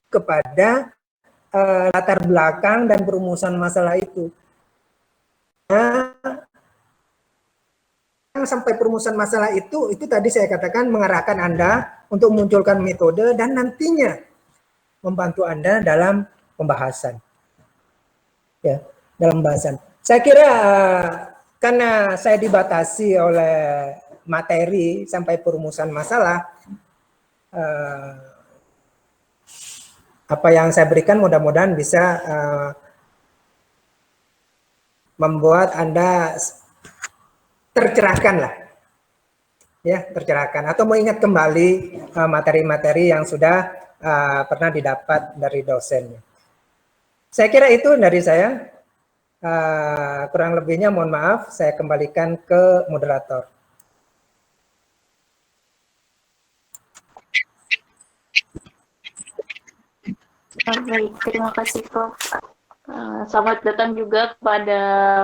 kepada latar belakang dan perumusan masalah itu. Nah, sampai perumusan masalah itu tadi saya katakan mengarahkan Anda untuk memunculkan metode dan nantinya membantu Anda dalam pembahasan. Ya, dalam pembahasan. Saya kira karena saya dibatasi oleh materi sampai perumusan masalah, apa yang saya berikan mudah-mudahan bisa membuat Anda tercerahkan lah, ya, tercerahkan atau mengingat kembali materi-materi yang sudah pernah didapat dari dosennya. Saya kira itu dari saya. Kurang lebihnya mohon maaf, saya kembalikan ke moderator. Baik, terima kasih Prof. Selamat datang juga kepada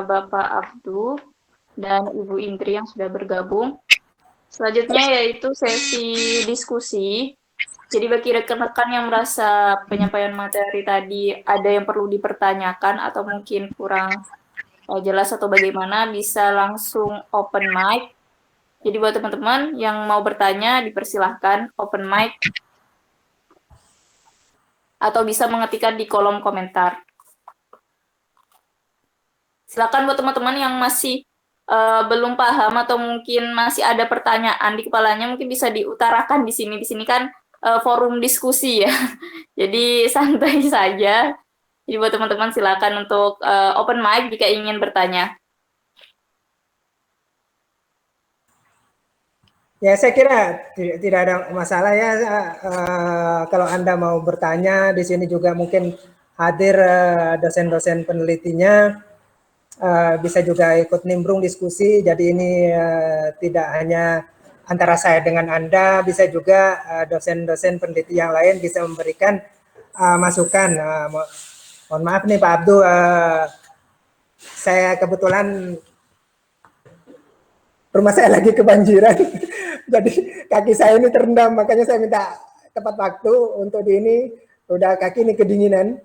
Bapak Abdu dan Ibu Indri yang sudah bergabung. Selanjutnya yaitu sesi diskusi. Jadi bagi rekan-rekan yang merasa penyampaian materi tadi ada yang perlu dipertanyakan atau mungkin kurang jelas atau bagaimana, bisa langsung open mic. Jadi buat teman-teman yang mau bertanya dipersilahkan open mic atau bisa mengetikkan di kolom komentar. Silakan buat teman-teman yang masih belum paham atau mungkin masih ada pertanyaan di kepalanya, mungkin bisa diutarakan di sini. Di sini kan forum diskusi ya. Jadi santai saja. Jadi buat teman-teman silakan untuk open mic jika ingin bertanya. Ya, saya kira tidak ada masalah ya. Kalau Anda mau bertanya, di sini juga mungkin hadir dosen-dosen penelitinya, bisa juga ikut nimbrung diskusi. Jadi ini tidak hanya antara saya dengan Anda, bisa juga dosen-dosen peneliti yang lain bisa memberikan masukan. Mohon maaf nih Pak Abdu, saya kebetulan rumah saya lagi kebanjiran, jadi kaki saya ini terendam, makanya saya minta tepat waktu untuk di ini, udah kaki ini kedinginan.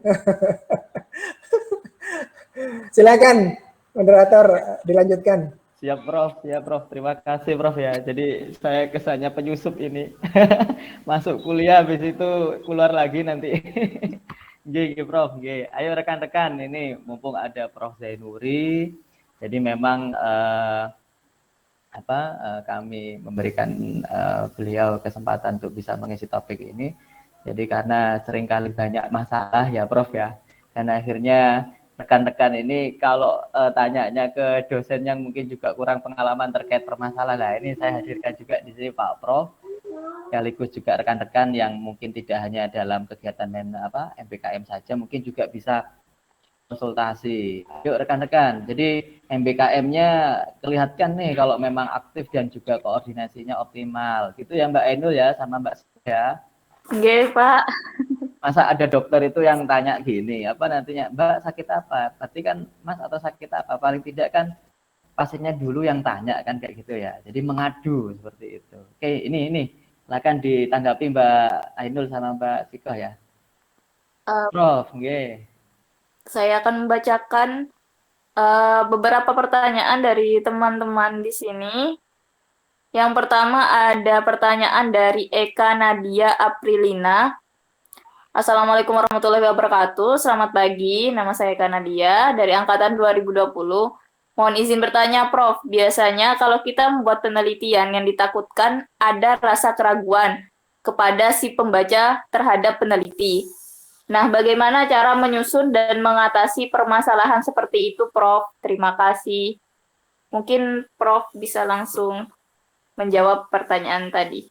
Silakan moderator dilanjutkan. Siap Prof. Terima kasih Prof ya. Jadi saya kesannya penyusup ini. Masuk kuliah habis itu keluar lagi nanti. Nggih, Prof. Nggih. Ayo rekan-rekan, ini mumpung ada Prof Zainuri. Jadi memang kami memberikan beliau kesempatan untuk bisa mengisi topik ini. Jadi karena seringkali banyak masalah ya Prof ya. Dan akhirnya rekan-rekan ini kalau tanyanya ke dosen yang mungkin juga kurang pengalaman terkait permasalahan, nah ini saya hadirkan juga di sini Pak Prof, sekaligus juga rekan-rekan yang mungkin tidak hanya dalam kegiatan MBKM saja, mungkin juga bisa konsultasi. Yuk rekan-rekan, jadi MBKM-nya kelihatan nih kalau memang aktif dan juga koordinasinya optimal, gitu ya Mbak Ainul ya sama Mbak Sophia. Oke Pak. Masa ada dokter itu yang tanya gini, apa nantinya, Mbak sakit apa? Berarti kan Mas atau sakit apa? Paling tidak kan pasiennya dulu yang tanya kan kayak gitu ya. Jadi mengadu seperti itu. Oke, ini silakan ditanggapi Mbak Ainul sama Mbak Sikoh ya. Prof, nggih. Saya akan membacakan beberapa pertanyaan dari teman-teman di sini. Yang pertama ada pertanyaan dari Eka Nadia Aprilina. Assalamualaikum warahmatullahi wabarakatuh. Selamat pagi, nama saya Eka Nadia dari angkatan 2020. Mohon izin bertanya, Prof. Biasanya kalau kita membuat penelitian yang ditakutkan ada rasa keraguan kepada si pembaca terhadap peneliti. Nah, bagaimana cara menyusun dan mengatasi permasalahan seperti itu, Prof? Terima kasih. Mungkin Prof bisa langsung menjawab pertanyaan tadi.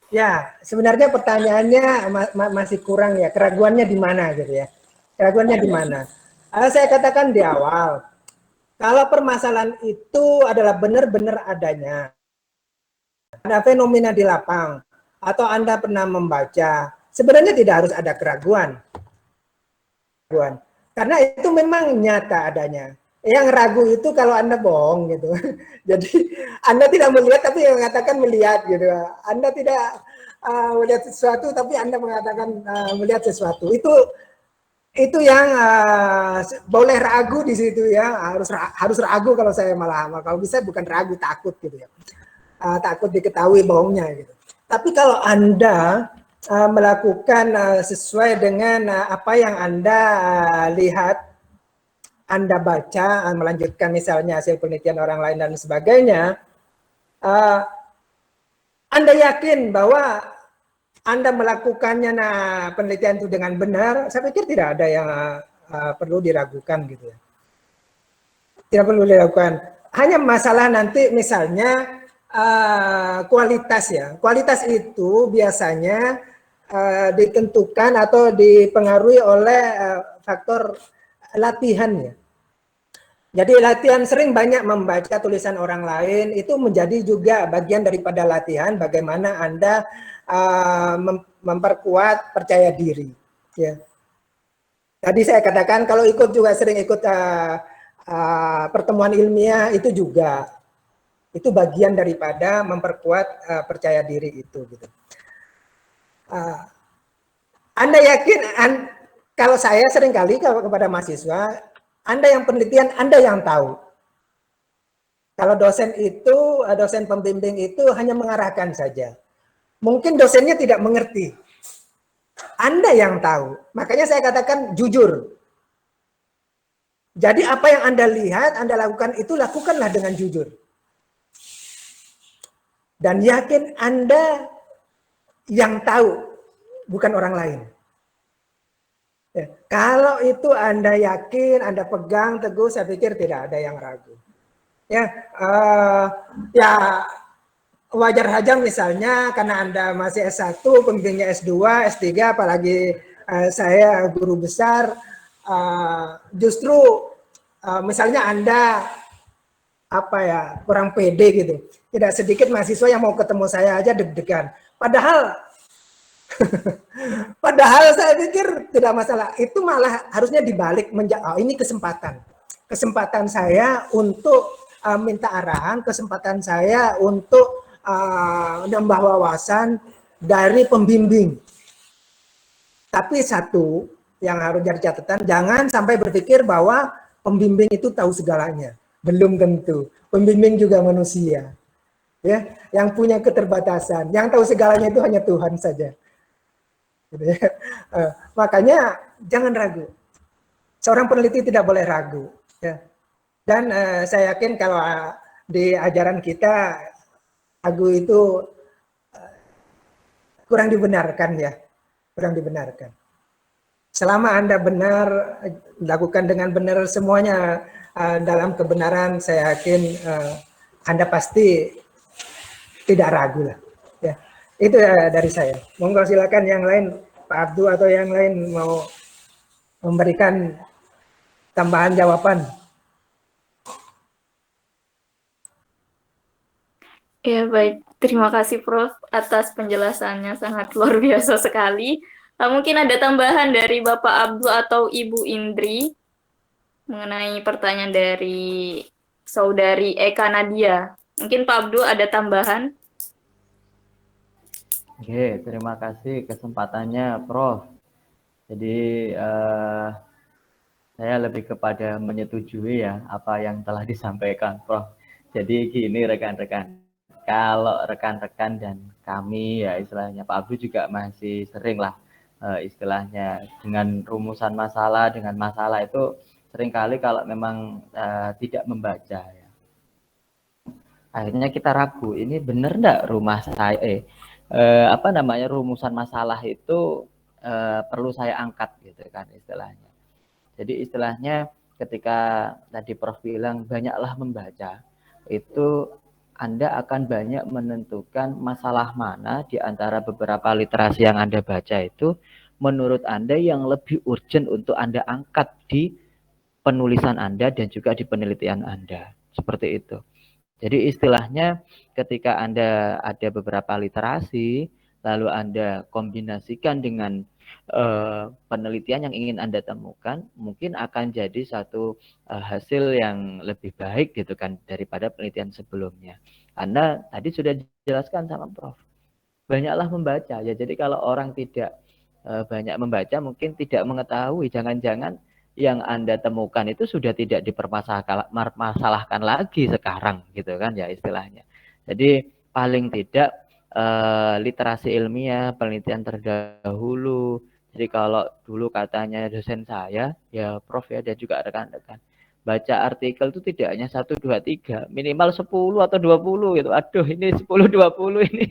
Ya, sebenarnya pertanyaannya masih kurang ya, keraguannya di mana gitu ya. Keraguannya di mana? Saya katakan di awal, kalau permasalahan itu adalah benar-benar adanya, ada fenomena di lapang, atau Anda pernah membaca, sebenarnya tidak harus ada keraguan. Karena itu memang nyata adanya. Yang ragu itu kalau Anda bohong gitu. Jadi Anda tidak melihat tapi yang mengatakan melihat gitu. Anda tidak melihat sesuatu tapi Anda mengatakan melihat sesuatu. Itu itu yang boleh ragu di situ ya, harus ragu kalau saya malah kalau bisa bukan ragu, takut gitu ya, takut diketahui bohongnya gitu. Tapi kalau Anda melakukan sesuai dengan apa yang Anda lihat, Anda baca, melanjutkan misalnya hasil penelitian orang lain dan sebagainya, Anda yakin bahwa Anda melakukannya penelitian itu dengan benar, saya pikir tidak ada yang perlu diragukan gitu ya. Tidak perlu diragukan. Hanya masalah nanti misalnya kualitas ya. Kualitas itu biasanya ditentukan atau dipengaruhi oleh faktor latihan ya. Jadi latihan sering banyak membaca tulisan orang lain itu menjadi juga bagian daripada latihan bagaimana Anda memperkuat percaya diri. Ya. Tadi saya katakan kalau ikut juga sering ikut pertemuan ilmiah itu juga itu bagian daripada memperkuat percaya diri itu. Gitu. Anda yakin? Kalau saya seringkali kepada mahasiswa, Anda yang penelitian, Anda yang tahu. Kalau dosen itu, dosen pembimbing itu hanya mengarahkan saja. Mungkin dosennya tidak mengerti. Anda yang tahu. Makanya saya katakan jujur. Jadi apa yang Anda lihat, Anda lakukan itu lakukanlah dengan jujur. Dan yakin Anda yang tahu, bukan orang lain. Ya, kalau itu Anda yakin, Anda pegang teguh, saya pikir tidak ada yang ragu. Ya, ya wajar saja misalnya karena Anda masih S1, pembimbingnya S2, S3, apalagi saya guru besar, justru misalnya Anda apa ya kurang pede gitu. Tidak sedikit mahasiswa yang mau ketemu saya aja deg-degan. Padahal saya pikir tidak masalah. Itu malah harusnya dibalik, ini kesempatan. Kesempatan saya untuk minta arahan, kesempatan saya untuk menambah wawasan dari pembimbing. Tapi satu yang harus jadi catatan, jangan sampai berpikir bahwa pembimbing itu tahu segalanya. Belum tentu. Pembimbing juga manusia. Ya, yang punya keterbatasan. Yang tahu segalanya itu hanya Tuhan saja. Gitu ya. Makanya jangan ragu. Seorang peneliti tidak boleh ragu. Ya. Dan saya yakin kalau di ajaran kita ragu itu kurang dibenarkan ya, kurang dibenarkan. Selama Anda benar, lakukan dengan benar semuanya dalam kebenaran, saya yakin Anda pasti tidak ragu lah. Ya. Itu dari saya. Monggo silakan yang lain, Pak Abdul atau yang lain mau memberikan tambahan jawaban. Ya baik, terima kasih Prof atas penjelasannya sangat luar biasa sekali. Mungkin ada tambahan dari Bapak Abdul atau Ibu Indri mengenai pertanyaan dari Saudari Eka Nadia. Mungkin Pak Abdul ada tambahan? Oke, terima kasih kesempatannya, Prof. Jadi saya lebih kepada menyetujui ya apa yang telah disampaikan, Prof. Jadi gini rekan-rekan, kalau rekan-rekan dan kami ya istilahnya Pak Abdul juga masih sering lah istilahnya dengan rumusan masalah dengan masalah itu seringkali kalau memang tidak membaca ya. Akhirnya kita ragu, ini benar enggak rumah saya rumusan masalah itu perlu saya angkat gitu kan istilahnya. Jadi istilahnya ketika tadi Prof bilang banyaklah membaca, itu Anda akan banyak menentukan masalah mana di antara beberapa literasi yang Anda baca itu menurut Anda yang lebih urgent untuk Anda angkat di penulisan Anda dan juga di penelitian Anda. Seperti itu. Jadi istilahnya ketika Anda ada beberapa literasi, lalu Anda kombinasikan dengan penelitian yang ingin Anda temukan, mungkin akan jadi satu hasil yang lebih baik gitu kan daripada penelitian sebelumnya. Anda tadi sudah dijelaskan sama Prof. Banyaklah membaca ya. Jadi kalau orang tidak banyak membaca mungkin tidak mengetahui jangan-jangan yang Anda temukan itu sudah tidak dipermasalahkan lagi sekarang gitu kan ya istilahnya. Jadi paling tidak literasi ilmiah, penelitian terdahulu. Jadi kalau dulu katanya dosen saya, ya Prof ya dan juga rekan-rekan, baca artikel itu tidak hanya 1, 2, 3, minimal 10 atau 20 gitu. Aduh ini 10, 20 ini.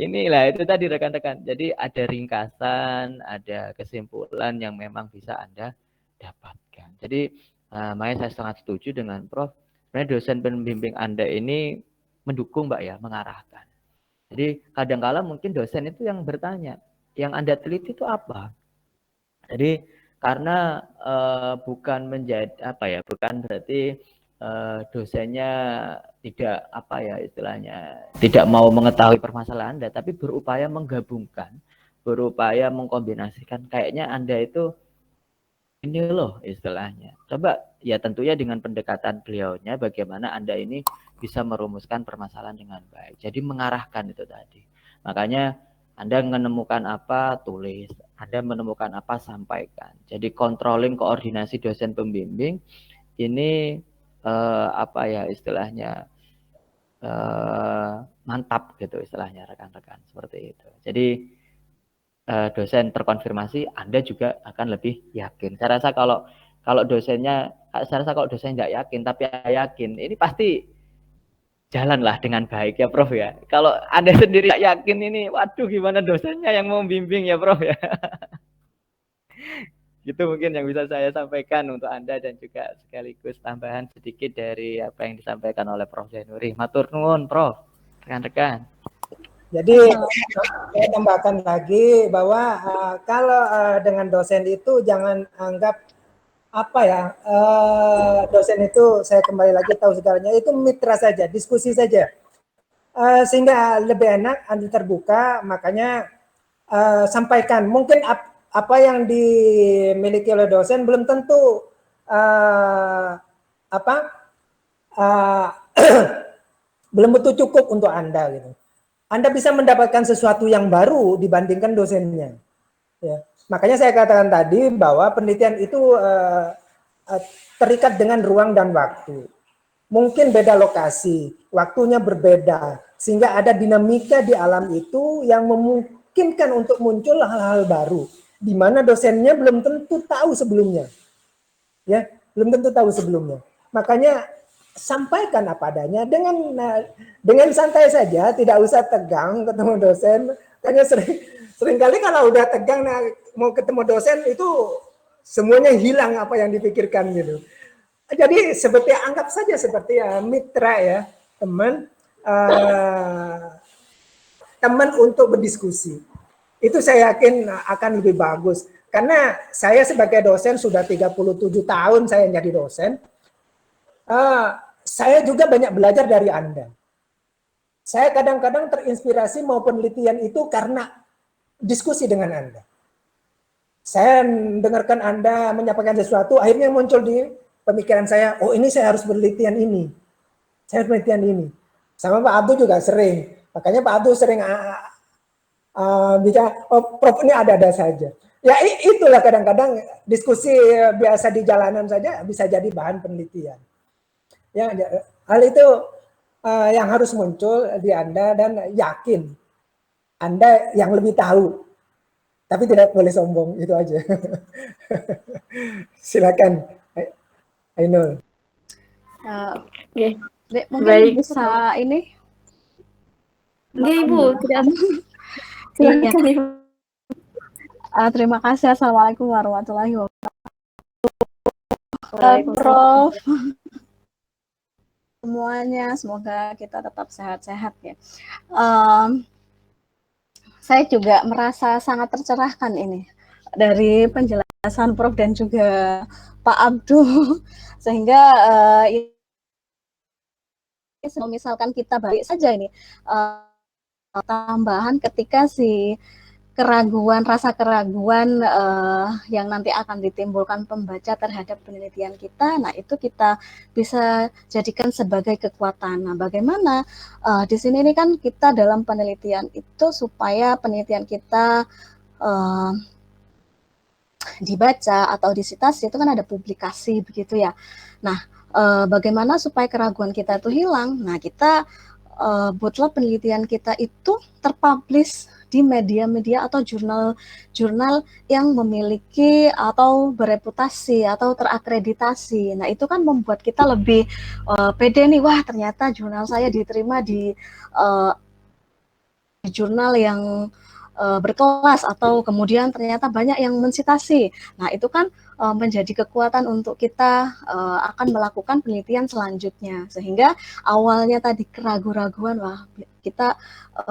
Inilah itu tadi rekan-rekan. Jadi ada ringkasan, ada kesimpulan yang memang bisa Anda dapatkan. Jadi makanya saya sangat setuju dengan Prof. Sebenarnya dosen pembimbing Anda ini mendukung Mbak ya, mengarahkan. Jadi kadang-kala mungkin dosen itu yang bertanya, yang Anda teliti itu apa? Jadi karena bukan menjadi apa ya, bukan berarti dosennya tidak apa ya istilahnya, tidak mau mengetahui permasalahan Anda, tapi berupaya menggabungkan, berupaya mengkombinasikan. Kayaknya Anda itu ini loh istilahnya. Coba ya tentunya dengan pendekatan beliaunya bagaimana Anda ini bisa merumuskan permasalahan dengan baik. Jadi mengarahkan itu tadi. Makanya Anda menemukan apa, tulis. Anda menemukan apa, sampaikan. Jadi controlling koordinasi dosen pembimbing ini apa ya istilahnya mantap gitu istilahnya rekan-rekan seperti itu. Jadi dosen terkonfirmasi, Anda juga akan lebih yakin. Saya rasa kalau dosennya, saya rasa kalau dosen nggak yakin tapi yakin, ini pasti jalanlah dengan baik ya Prof ya. Kalau Anda sendiri nggak yakin ini, waduh gimana dosennya yang mau bimbing ya Prof ya. Gitu mungkin yang bisa saya sampaikan untuk Anda dan juga sekaligus tambahan sedikit dari apa yang disampaikan oleh Prof Zainuri. Matur nuwun Prof, rekan-rekan. Jadi saya tambahkan lagi bahwa kalau dengan dosen itu jangan anggap apa ya, dosen itu saya kembali lagi tahu segalanya, itu mitra saja, diskusi saja. Sehingga lebih enak, Anda terbuka, makanya sampaikan. Mungkin apa yang dimiliki oleh dosen belum tentu belum tentu cukup untuk Anda gitu. Anda bisa mendapatkan sesuatu yang baru dibandingkan dosennya. Ya. Makanya saya katakan tadi bahwa penelitian itu terikat dengan ruang dan waktu. Mungkin beda lokasi, waktunya berbeda, sehingga ada dinamika di alam itu yang memungkinkan untuk muncul hal-hal baru, di mana dosennya belum tentu tahu sebelumnya. Ya, belum tentu tahu sebelumnya. Makanya sampaikan apa adanya dengan santai saja, tidak usah tegang ketemu dosen. Karena seringkali kalau udah tegang mau ketemu dosen itu semuanya hilang apa yang dipikirkan gitu. Jadi seperti anggap saja seperti mitra ya, teman untuk berdiskusi. Itu saya yakin akan lebih bagus. Karena saya sebagai dosen sudah 37 tahun saya jadi dosen. Saya juga banyak belajar dari Anda. Saya kadang-kadang terinspirasi mau penelitian itu karena diskusi dengan Anda. Saya mendengarkan Anda menyampaikan sesuatu, akhirnya muncul di pemikiran saya, oh ini saya harus penelitian ini. Saya harus penelitian ini. Sama Pak Abdul juga sering. Makanya Pak Abdul sering bicara, oh Prof ini ada-ada saja. Ya itulah kadang-kadang diskusi biasa di jalanan saja bisa jadi bahan penelitian. Ya, hal itu yang harus muncul di Anda dan yakin Anda yang lebih tahu, tapi tidak boleh sombong, itu aja. Silakan, Ainul. Dek, mungkin Baik. bisa ini. Oke, Ibu. Iya. Silakan, Ibu. Terima kasih. Assalamualaikum warahmatullahi wabarakatuh. Waalaikumsalam. Prof. Semuanya, semoga kita tetap sehat-sehat ya. Saya juga merasa sangat tercerahkan ini dari penjelasan Prof dan juga Pak Abdul, sehingga misalkan kita balik saja ini tambahan ketika si rasa keraguan yang nanti akan ditimbulkan pembaca terhadap penelitian kita, nah itu kita bisa jadikan sebagai kekuatan. Nah, bagaimana di sini ini kan kita dalam penelitian itu supaya penelitian kita uh, dibaca atau disitasi itu kan ada publikasi begitu ya. Nah, bagaimana supaya keraguan kita itu hilang? Nah, kita buatlah penelitian kita itu terpublish di media-media atau jurnal-jurnal yang memiliki atau bereputasi atau terakreditasi. Nah, itu kan membuat kita lebih pede nih, wah ternyata jurnal saya diterima di jurnal yang berkelas atau kemudian ternyata banyak yang mensitasi. Nah, itu kan menjadi kekuatan untuk kita akan melakukan penelitian selanjutnya. Sehingga awalnya tadi keraguan-raguan, wah kita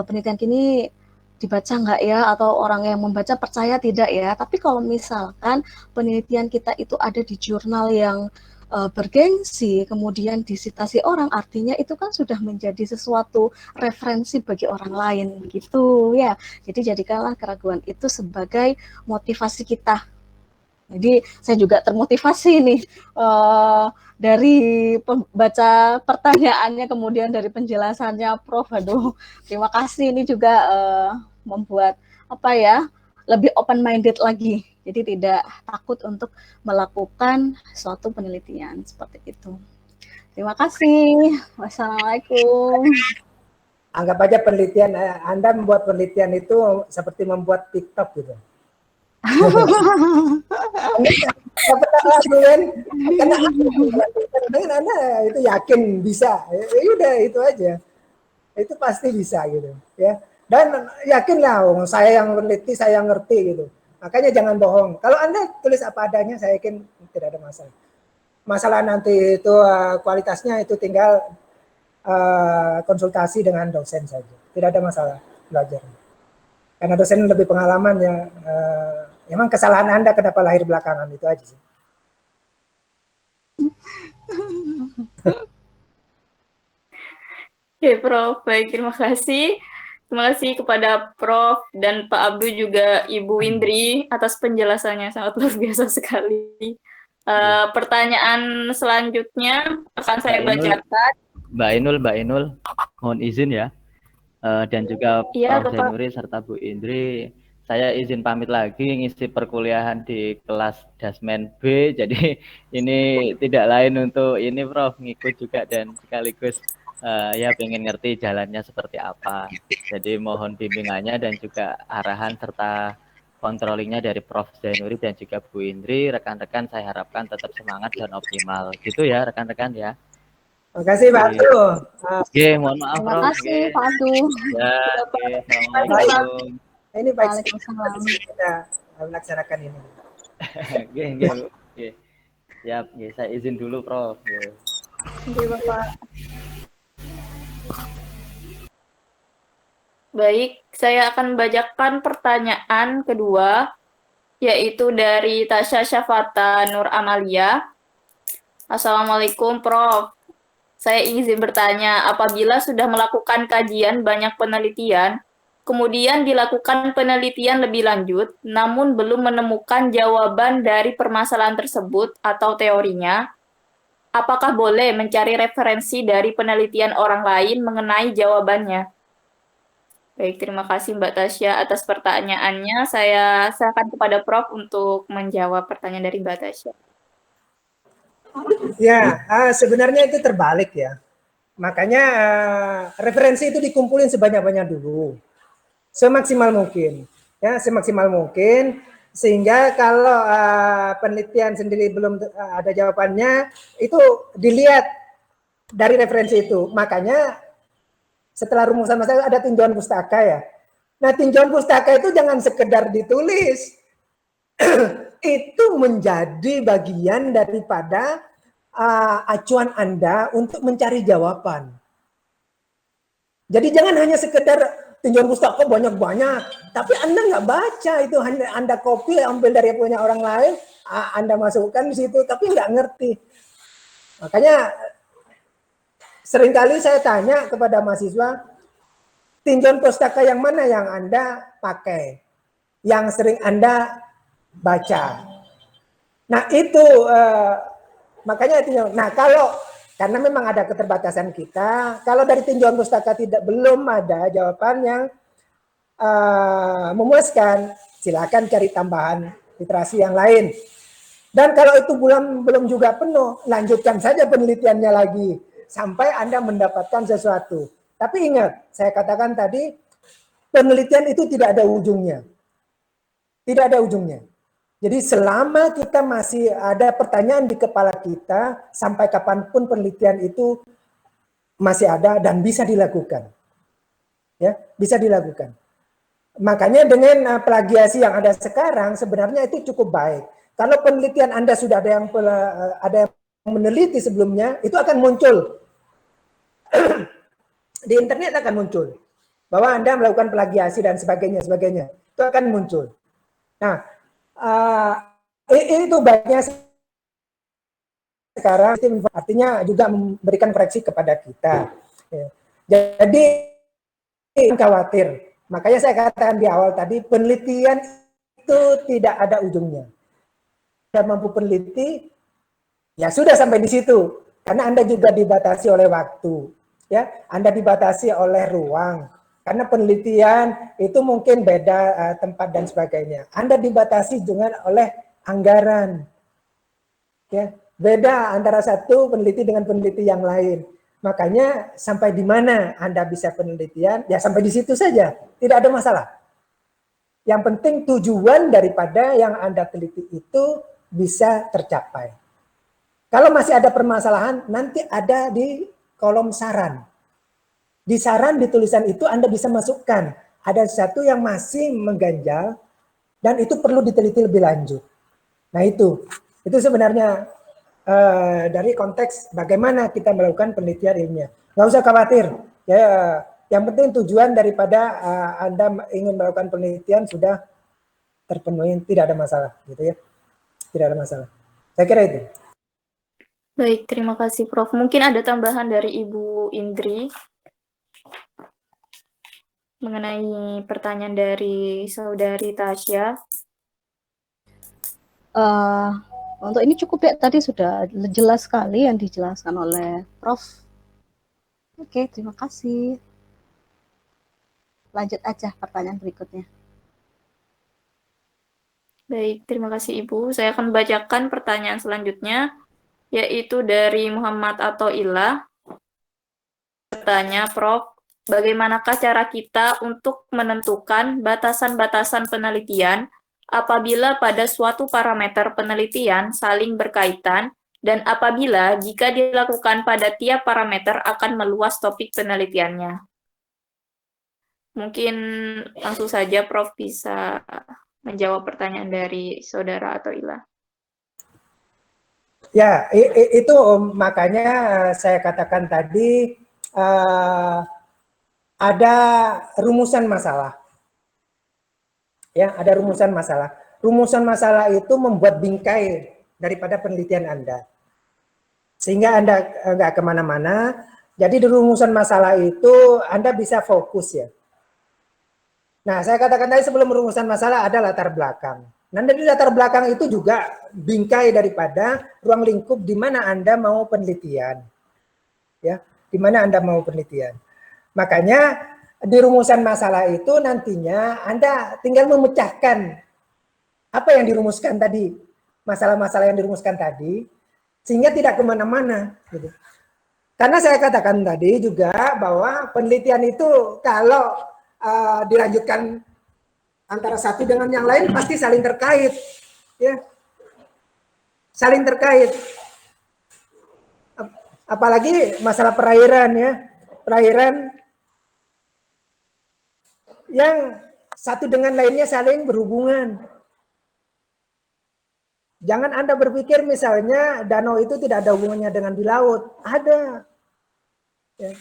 penelitian ini dibaca nggak ya, atau orang yang membaca percaya tidak ya. Tapi kalau misalkan penelitian kita itu ada di jurnal yang bergengsi, kemudian disitasi orang, artinya itu kan sudah menjadi sesuatu referensi bagi orang lain gitu ya. Jadi jadikanlah keraguan itu sebagai motivasi kita. Jadi saya juga termotivasi nih dari baca pertanyaannya, kemudian dari penjelasannya Prof. Aduh, terima kasih, ini juga membuat apa ya, lebih open minded lagi. Jadi tidak takut untuk melakukan suatu penelitian seperti itu. Terima kasih. Wassalamualaikum. Anggap aja penelitian, Anda membuat penelitian itu seperti membuat TikTok gitu. Karena Anda itu yakin bisa, ya udah itu aja, itu pasti bisa gitu ya. Dan yakinlah, saya yang meneliti, saya yang ngerti gitu. Makanya jangan bohong. Kalau Anda tulis apa adanya, saya yakin tidak ada masalah. Masalah nanti itu kualitasnya itu tinggal konsultasi dengan dosen saja. Tidak ada masalah belajar. Karena dosen lebih pengalaman ya. Memang kesalahan Anda kenapa lahir belakangan, itu aja sih. Oke, Prof. Baik, terima kasih. Terima kasih kepada Prof. dan Pak Abdu, juga Ibu Windri atas penjelasannya, sangat luar biasa sekali. Pertanyaan selanjutnya akan saya bacakan. Mbak Inul, mohon izin ya. Dan juga Prof. Zainuri serta Bu Indri, saya izin pamit lagi ngisi perkuliahan di kelas Dasmen B. Jadi ini tidak lain untuk ini Prof, ngikut juga dan sekaligus ya pengen ngerti jalannya seperti apa. Jadi mohon bimbingannya dan juga arahan serta controllingnya dari Prof. Zainuri dan juga Bu Indri. Rekan-rekan saya harapkan tetap semangat dan optimal. Gitu ya rekan-rekan ya. Terima kasih Pak Abdu. Oke, mohon maaf Prof. Terima kasih Pak Abdu. Ya, oke, assalamualaikum. Ini baik sekali kita melaksanakan ini. Oke. Ya, saya izin dulu Prof. Oke, Bapak. Baik, saya akan bacakan pertanyaan kedua, yaitu dari Tasya Syafata Nur Amalia. Assalamualaikum Prof. Saya izin bertanya, apabila sudah melakukan kajian banyak penelitian, kemudian dilakukan penelitian lebih lanjut, namun belum menemukan jawaban dari permasalahan tersebut atau teorinya, apakah boleh mencari referensi dari penelitian orang lain mengenai jawabannya? Baik, terima kasih Mbak Tasya atas pertanyaannya. Saya serahkan kepada Prof untuk menjawab pertanyaan dari Mbak Tasya. Ya, sebenarnya itu terbalik ya. Makanya referensi itu dikumpulin sebanyak-banyak dulu. Semaksimal mungkin. Ya, semaksimal mungkin. Sehingga kalau penelitian sendiri belum ada jawabannya, itu dilihat dari referensi itu. Makanya setelah rumusan masalah ada tinjauan pustaka ya. Nah, tinjauan pustaka itu jangan sekedar ditulis. Itu menjadi bagian daripada acuan Anda untuk mencari jawaban. Jadi jangan hanya sekedar tinjauan pustaka banyak-banyak, tapi Anda nggak baca itu, Anda copy, ambil dari punya orang lain, Anda masukkan di situ, tapi nggak ngerti. Makanya seringkali saya tanya kepada mahasiswa, tinjauan pustaka yang mana yang Anda pakai, yang sering Anda baca. Nah itu makanya tinjauan. Nah kalau karena memang ada keterbatasan kita, kalau dari tinjauan pustaka belum ada jawaban yang memuaskan, silakan cari tambahan literasi yang lain. Dan kalau itu belum juga penuh, lanjutkan saja penelitiannya lagi sampai Anda mendapatkan sesuatu. Tapi ingat, saya katakan tadi, penelitian itu tidak ada ujungnya. Tidak ada ujungnya. Jadi selama kita masih ada pertanyaan di kepala kita, sampai kapanpun penelitian itu masih ada dan bisa dilakukan. Ya, bisa dilakukan. Makanya dengan plagiasi yang ada sekarang sebenarnya itu cukup baik. Kalau penelitian Anda sudah ada yang meneliti sebelumnya, itu akan muncul. Di internet akan muncul. Bahwa Anda melakukan plagiasi dan sebagainya. Itu akan muncul. Nah, itu baiknya sekarang, artinya juga memberikan koreksi kepada kita. Jadi, khawatir. Makanya saya katakan di awal tadi, penelitian itu tidak ada ujungnya. Anda mampu peneliti, ya sudah sampai di situ. Karena Anda juga dibatasi oleh waktu, ya. Anda dibatasi oleh ruang. Karena penelitian itu mungkin beda tempat dan sebagainya. Anda dibatasi dengan oleh anggaran, ya. Beda antara satu peneliti dengan peneliti yang lain. Makanya sampai di mana Anda bisa penelitian, ya sampai di situ saja. Tidak ada masalah. Yang penting tujuan daripada yang Anda teliti itu bisa tercapai. Kalau masih ada permasalahan, nanti ada di kolom saran. Di saran, di tulisan itu Anda bisa masukkan. Ada sesuatu yang masih mengganjal, dan itu perlu diteliti lebih lanjut. Nah itu sebenarnya dari konteks bagaimana kita melakukan penelitian ilmiah. Nggak usah khawatir. Ya, yang penting tujuan daripada Anda ingin melakukan penelitian sudah terpenuhi, tidak ada masalah, gitu ya. Tidak ada masalah. Saya kira itu. Baik, terima kasih Prof. Mungkin ada tambahan dari Ibu Indri mengenai pertanyaan dari Saudari Tasya. Untuk ini cukup ya, tadi sudah jelas sekali yang dijelaskan oleh Prof. Oke, terima kasih. Lanjut aja pertanyaan berikutnya. Baik, terima kasih Ibu. Saya akan bacakan pertanyaan selanjutnya, yaitu dari Muhammad Athoillah. Bertanya, Prof, bagaimanakah cara kita untuk menentukan batasan-batasan penelitian apabila pada suatu parameter penelitian saling berkaitan dan apabila jika dilakukan pada tiap parameter akan meluas topik penelitiannya? Mungkin langsung saja Prof bisa menjawab pertanyaan dari Saudara Athoillah. Ya, itu makanya saya katakan tadi ada rumusan masalah. Ya, ada rumusan masalah. Rumusan masalah itu membuat bingkai daripada penelitian Anda. Sehingga Anda nggak kemana-mana. Jadi di rumusan masalah itu Anda bisa fokus ya. Nah, saya katakan tadi sebelum rumusan masalah ada latar belakang. Nah, dari latar belakang itu juga bingkai daripada ruang lingkup di mana Anda mau penelitian. Ya, di mana Anda mau penelitian. Makanya di rumusan masalah itu nantinya Anda tinggal memecahkan apa yang dirumuskan tadi, masalah-masalah yang dirumuskan tadi, sehingga tidak kemana-mana. Gitu. Karena saya katakan tadi juga bahwa penelitian itu kalau dilanjutkan antara satu dengan yang lain pasti saling terkait, ya, saling terkait. Apalagi masalah perairan ya, perairan yang satu dengan lainnya saling berhubungan. Jangan Anda berpikir misalnya danau itu tidak ada hubungannya dengan di laut, ada, ya.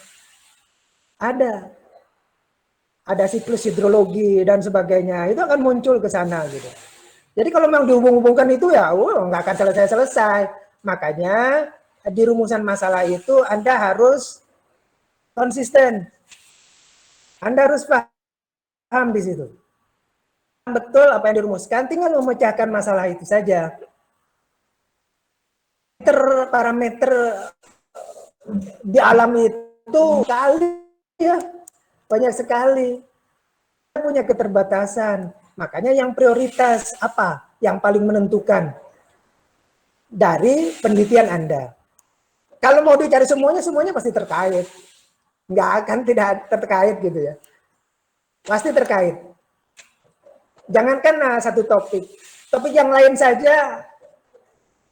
Ada siklus hidrologi dan sebagainya, itu akan muncul ke sana gitu. Jadi kalau memang dihubung-hubungkan itu ya nggak akan selesai-selesai. Makanya di rumusan masalah itu Anda harus konsisten. Anda harus paham di situ. Betul apa yang dirumuskan, tinggal memecahkan masalah itu saja. Parameter di alam itu sekali ya, banyak sekali. Kita punya keterbatasan. Makanya yang prioritas apa? Yang paling menentukan dari penelitian Anda. Kalau mau dicari semuanya, semuanya pasti terkait. Nggak akan tidak terkait gitu ya. Pasti terkait. Jangankan satu topik. Topik yang lain saja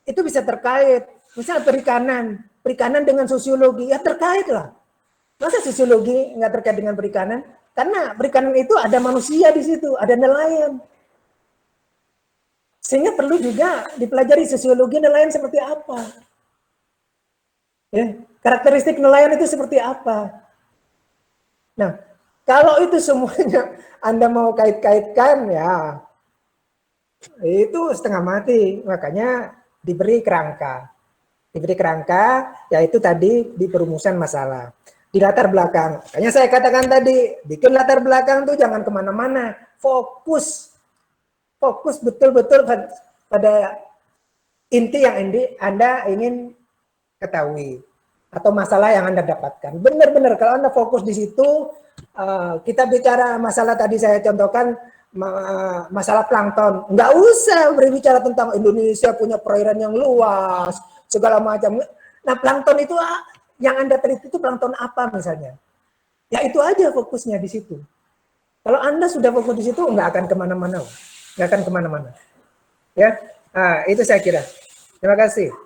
itu bisa terkait. Misal perikanan dengan sosiologi, ya terkait lah. Masa sosiologi nggak terkait dengan perikanan? Karena perikanan itu ada manusia di situ, ada nelayan. Sehingga perlu juga dipelajari sosiologi nelayan seperti apa. Ya, karakteristik nelayan itu seperti apa. Nah, kalau itu semuanya Anda mau kait-kaitkan, ya itu setengah mati. Makanya diberi kerangka. Diberi kerangka, yaitu tadi di perumusan masalah. Di latar belakang. Makanya saya katakan tadi, bikin latar belakang tuh jangan kemana-mana. Fokus. Fokus betul-betul pada inti yang Anda ingin ketahui. Atau masalah yang Anda dapatkan. Benar-benar kalau Anda fokus di situ, kita bicara masalah tadi saya contohkan, masalah plankton. Nggak usah berbicara tentang Indonesia punya perairan yang luas, segala macam. Nah, plankton itu yang Anda teliti itu plankton apa misalnya? Ya itu aja fokusnya di situ. Kalau Anda sudah fokus di situ, nggak akan kemana-mana. Nggak akan kemana-mana. Ya, itu saya kira. Terima kasih.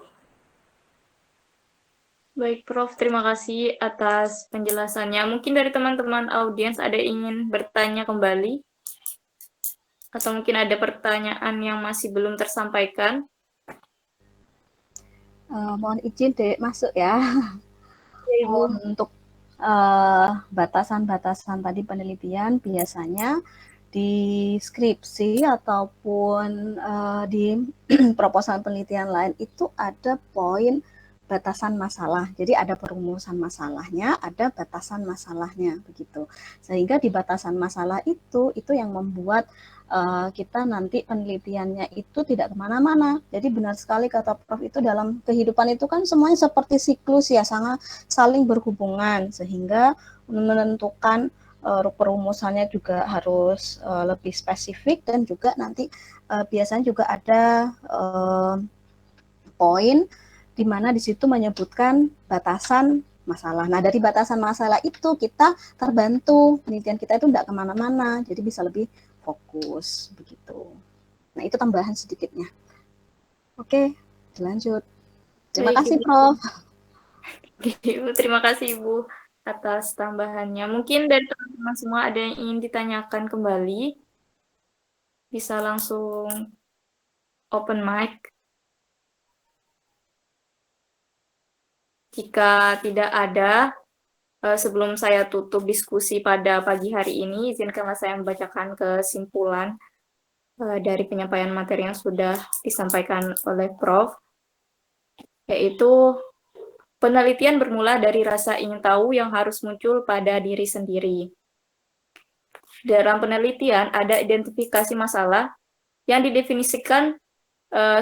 Baik, Prof. Terima kasih atas penjelasannya. Mungkin dari teman-teman audiens ada yang ingin bertanya kembali? Atau mungkin ada pertanyaan yang masih belum tersampaikan? Mohon izin Dek masuk ya. Ya, Ibu. Untuk batasan-batasan tadi penelitian biasanya di skripsi ataupun di proposal penelitian lain itu ada poin batasan masalah. Jadi ada perumusan masalahnya, ada batasan masalahnya begitu. Sehingga di batasan masalah itu yang membuat kita nanti penelitiannya itu tidak kemana-mana. Jadi benar sekali kata Prof itu dalam kehidupan itu kan semuanya seperti siklus ya, sangat saling berhubungan sehingga menentukan perumusannya juga harus lebih spesifik dan juga nanti biasanya juga ada poin di mana di situ menyebutkan batasan masalah. Nah, dari batasan masalah itu kita terbantu, penelitian kita itu tidak kemana-mana, jadi bisa lebih fokus, begitu. Nah, itu tambahan sedikitnya. Oke, dilanjut. Terima kasih, Prof. Terima kasih, Ibu, atas tambahannya. Mungkin dari teman-teman semua ada yang ingin ditanyakan kembali. Bisa langsung open mic. Jika tidak ada, sebelum saya tutup diskusi pada pagi hari ini, izinkanlah saya membacakan kesimpulan dari penyampaian materi yang sudah disampaikan oleh Prof. Yaitu, penelitian bermula dari rasa ingin tahu yang harus muncul pada diri sendiri. Dalam penelitian ada identifikasi masalah yang didefinisikan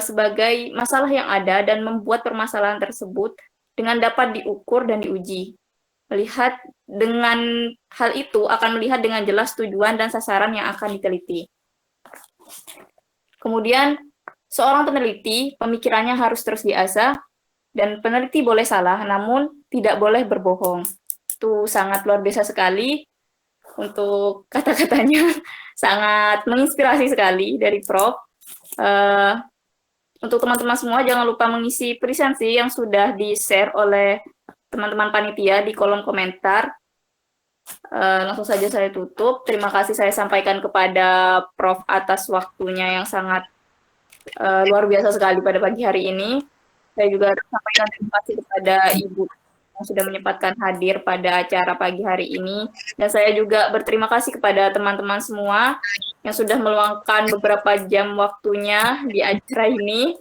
sebagai masalah yang ada dan membuat permasalahan tersebut dengan dapat diukur dan diuji. Melihat dengan hal itu akan melihat dengan jelas tujuan dan sasaran yang akan diteliti. Kemudian, seorang peneliti pemikirannya harus terus diasah dan peneliti boleh salah, namun tidak boleh berbohong. Itu sangat luar biasa sekali untuk kata-katanya, sangat menginspirasi sekali dari Prof. Untuk teman-teman semua, jangan lupa mengisi presensi yang sudah di-share oleh teman-teman panitia di kolom komentar. Langsung saja saya tutup. Terima kasih saya sampaikan kepada Prof atas waktunya yang sangat luar biasa sekali pada pagi hari ini. Saya juga sampaikan terima kasih kepada Ibu yang sudah menyempatkan hadir pada acara pagi hari ini. Dan saya juga berterima kasih kepada teman-teman semua yang sudah meluangkan beberapa jam waktunya di acara ini.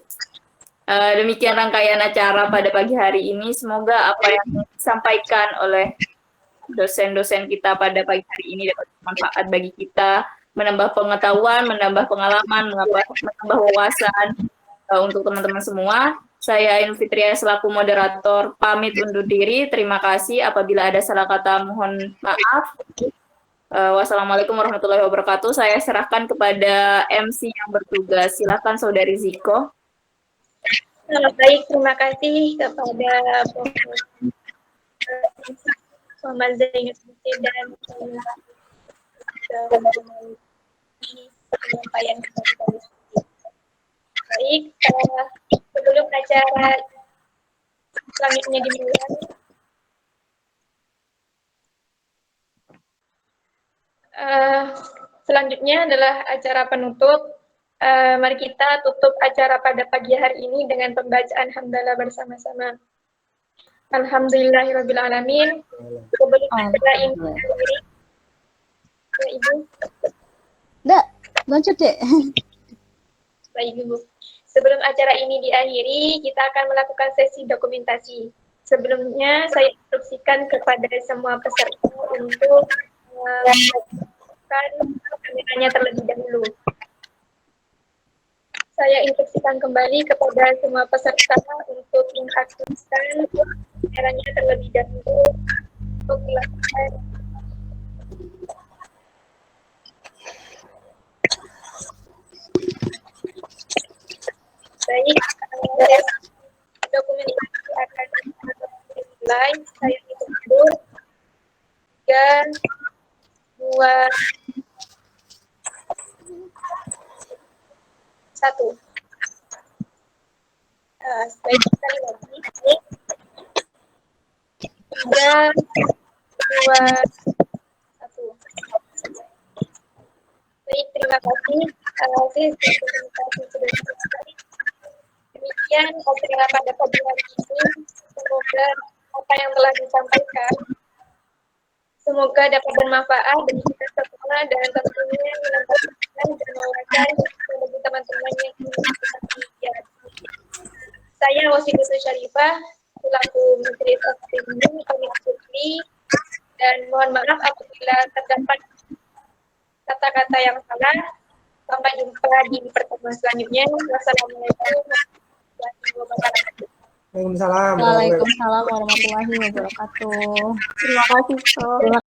Demikian rangkaian acara pada pagi hari ini. Semoga apa yang disampaikan oleh dosen-dosen kita pada pagi hari ini dapat bermanfaat bagi kita, menambah pengetahuan, menambah pengalaman, menambah wawasan untuk teman-teman semua. Saya Ainul Fitria selaku moderator pamit undur diri. Terima kasih. Apabila ada salah kata mohon maaf. Wassalamualaikum warahmatullahi wabarakatuh. Saya serahkan kepada MC yang bertugas. Silakan Saudari Ziko. Baik, terima kasih kepada Muhammad Zainul dan penyampaian kepada baik, sebelum acara selanjutnya dimulai, selanjutnya adalah acara penutup. Mari kita tutup acara pada pagi hari ini dengan pembacaan hamdalah bersama-sama. Alhamdulillahirrabbilalamin. Sebelum acara ini diakhiri, ya Ibu. Nggak, lanjut deh. Baik Ibu. Sebelum acara ini diakhiri, kita akan melakukan sesi dokumentasi. Sebelumnya, saya instruksikan kepada semua peserta untuk melakukan kameranya terlebih dahulu. Saya instruksikan kembali kepada semua peserta untuk mengaktifkan kameranya terlebih dahulu untuk melakukan baik. Dokumentasi akan dimulai. Saya hitung dulu 3, 2, 1. Baik, sekali lagi. 3, 2, 1. Baik, terima kasih. Sesi dokumentasi sudah selesai. Demikian acara pada pagi hari ini. Semoga apa yang telah disampaikan semoga dapat bermanfaat bagi kita semua dan tentunya menambahkan dan mewawancari bagi teman-teman yang ingin kita. Saya Wasidatul Syarifah selaku Menteri Sosial Putri, dan mohon maaf apabila terdapat kata-kata yang salah. Sampai jumpa di pertemuan selanjutnya. Wassalamualaikum warahmatullahi wabarakatuh. Waalaikumsalam. Waalaikumsalam warahmatullahi wabarakatuh. Terima kasih, Prof. Terima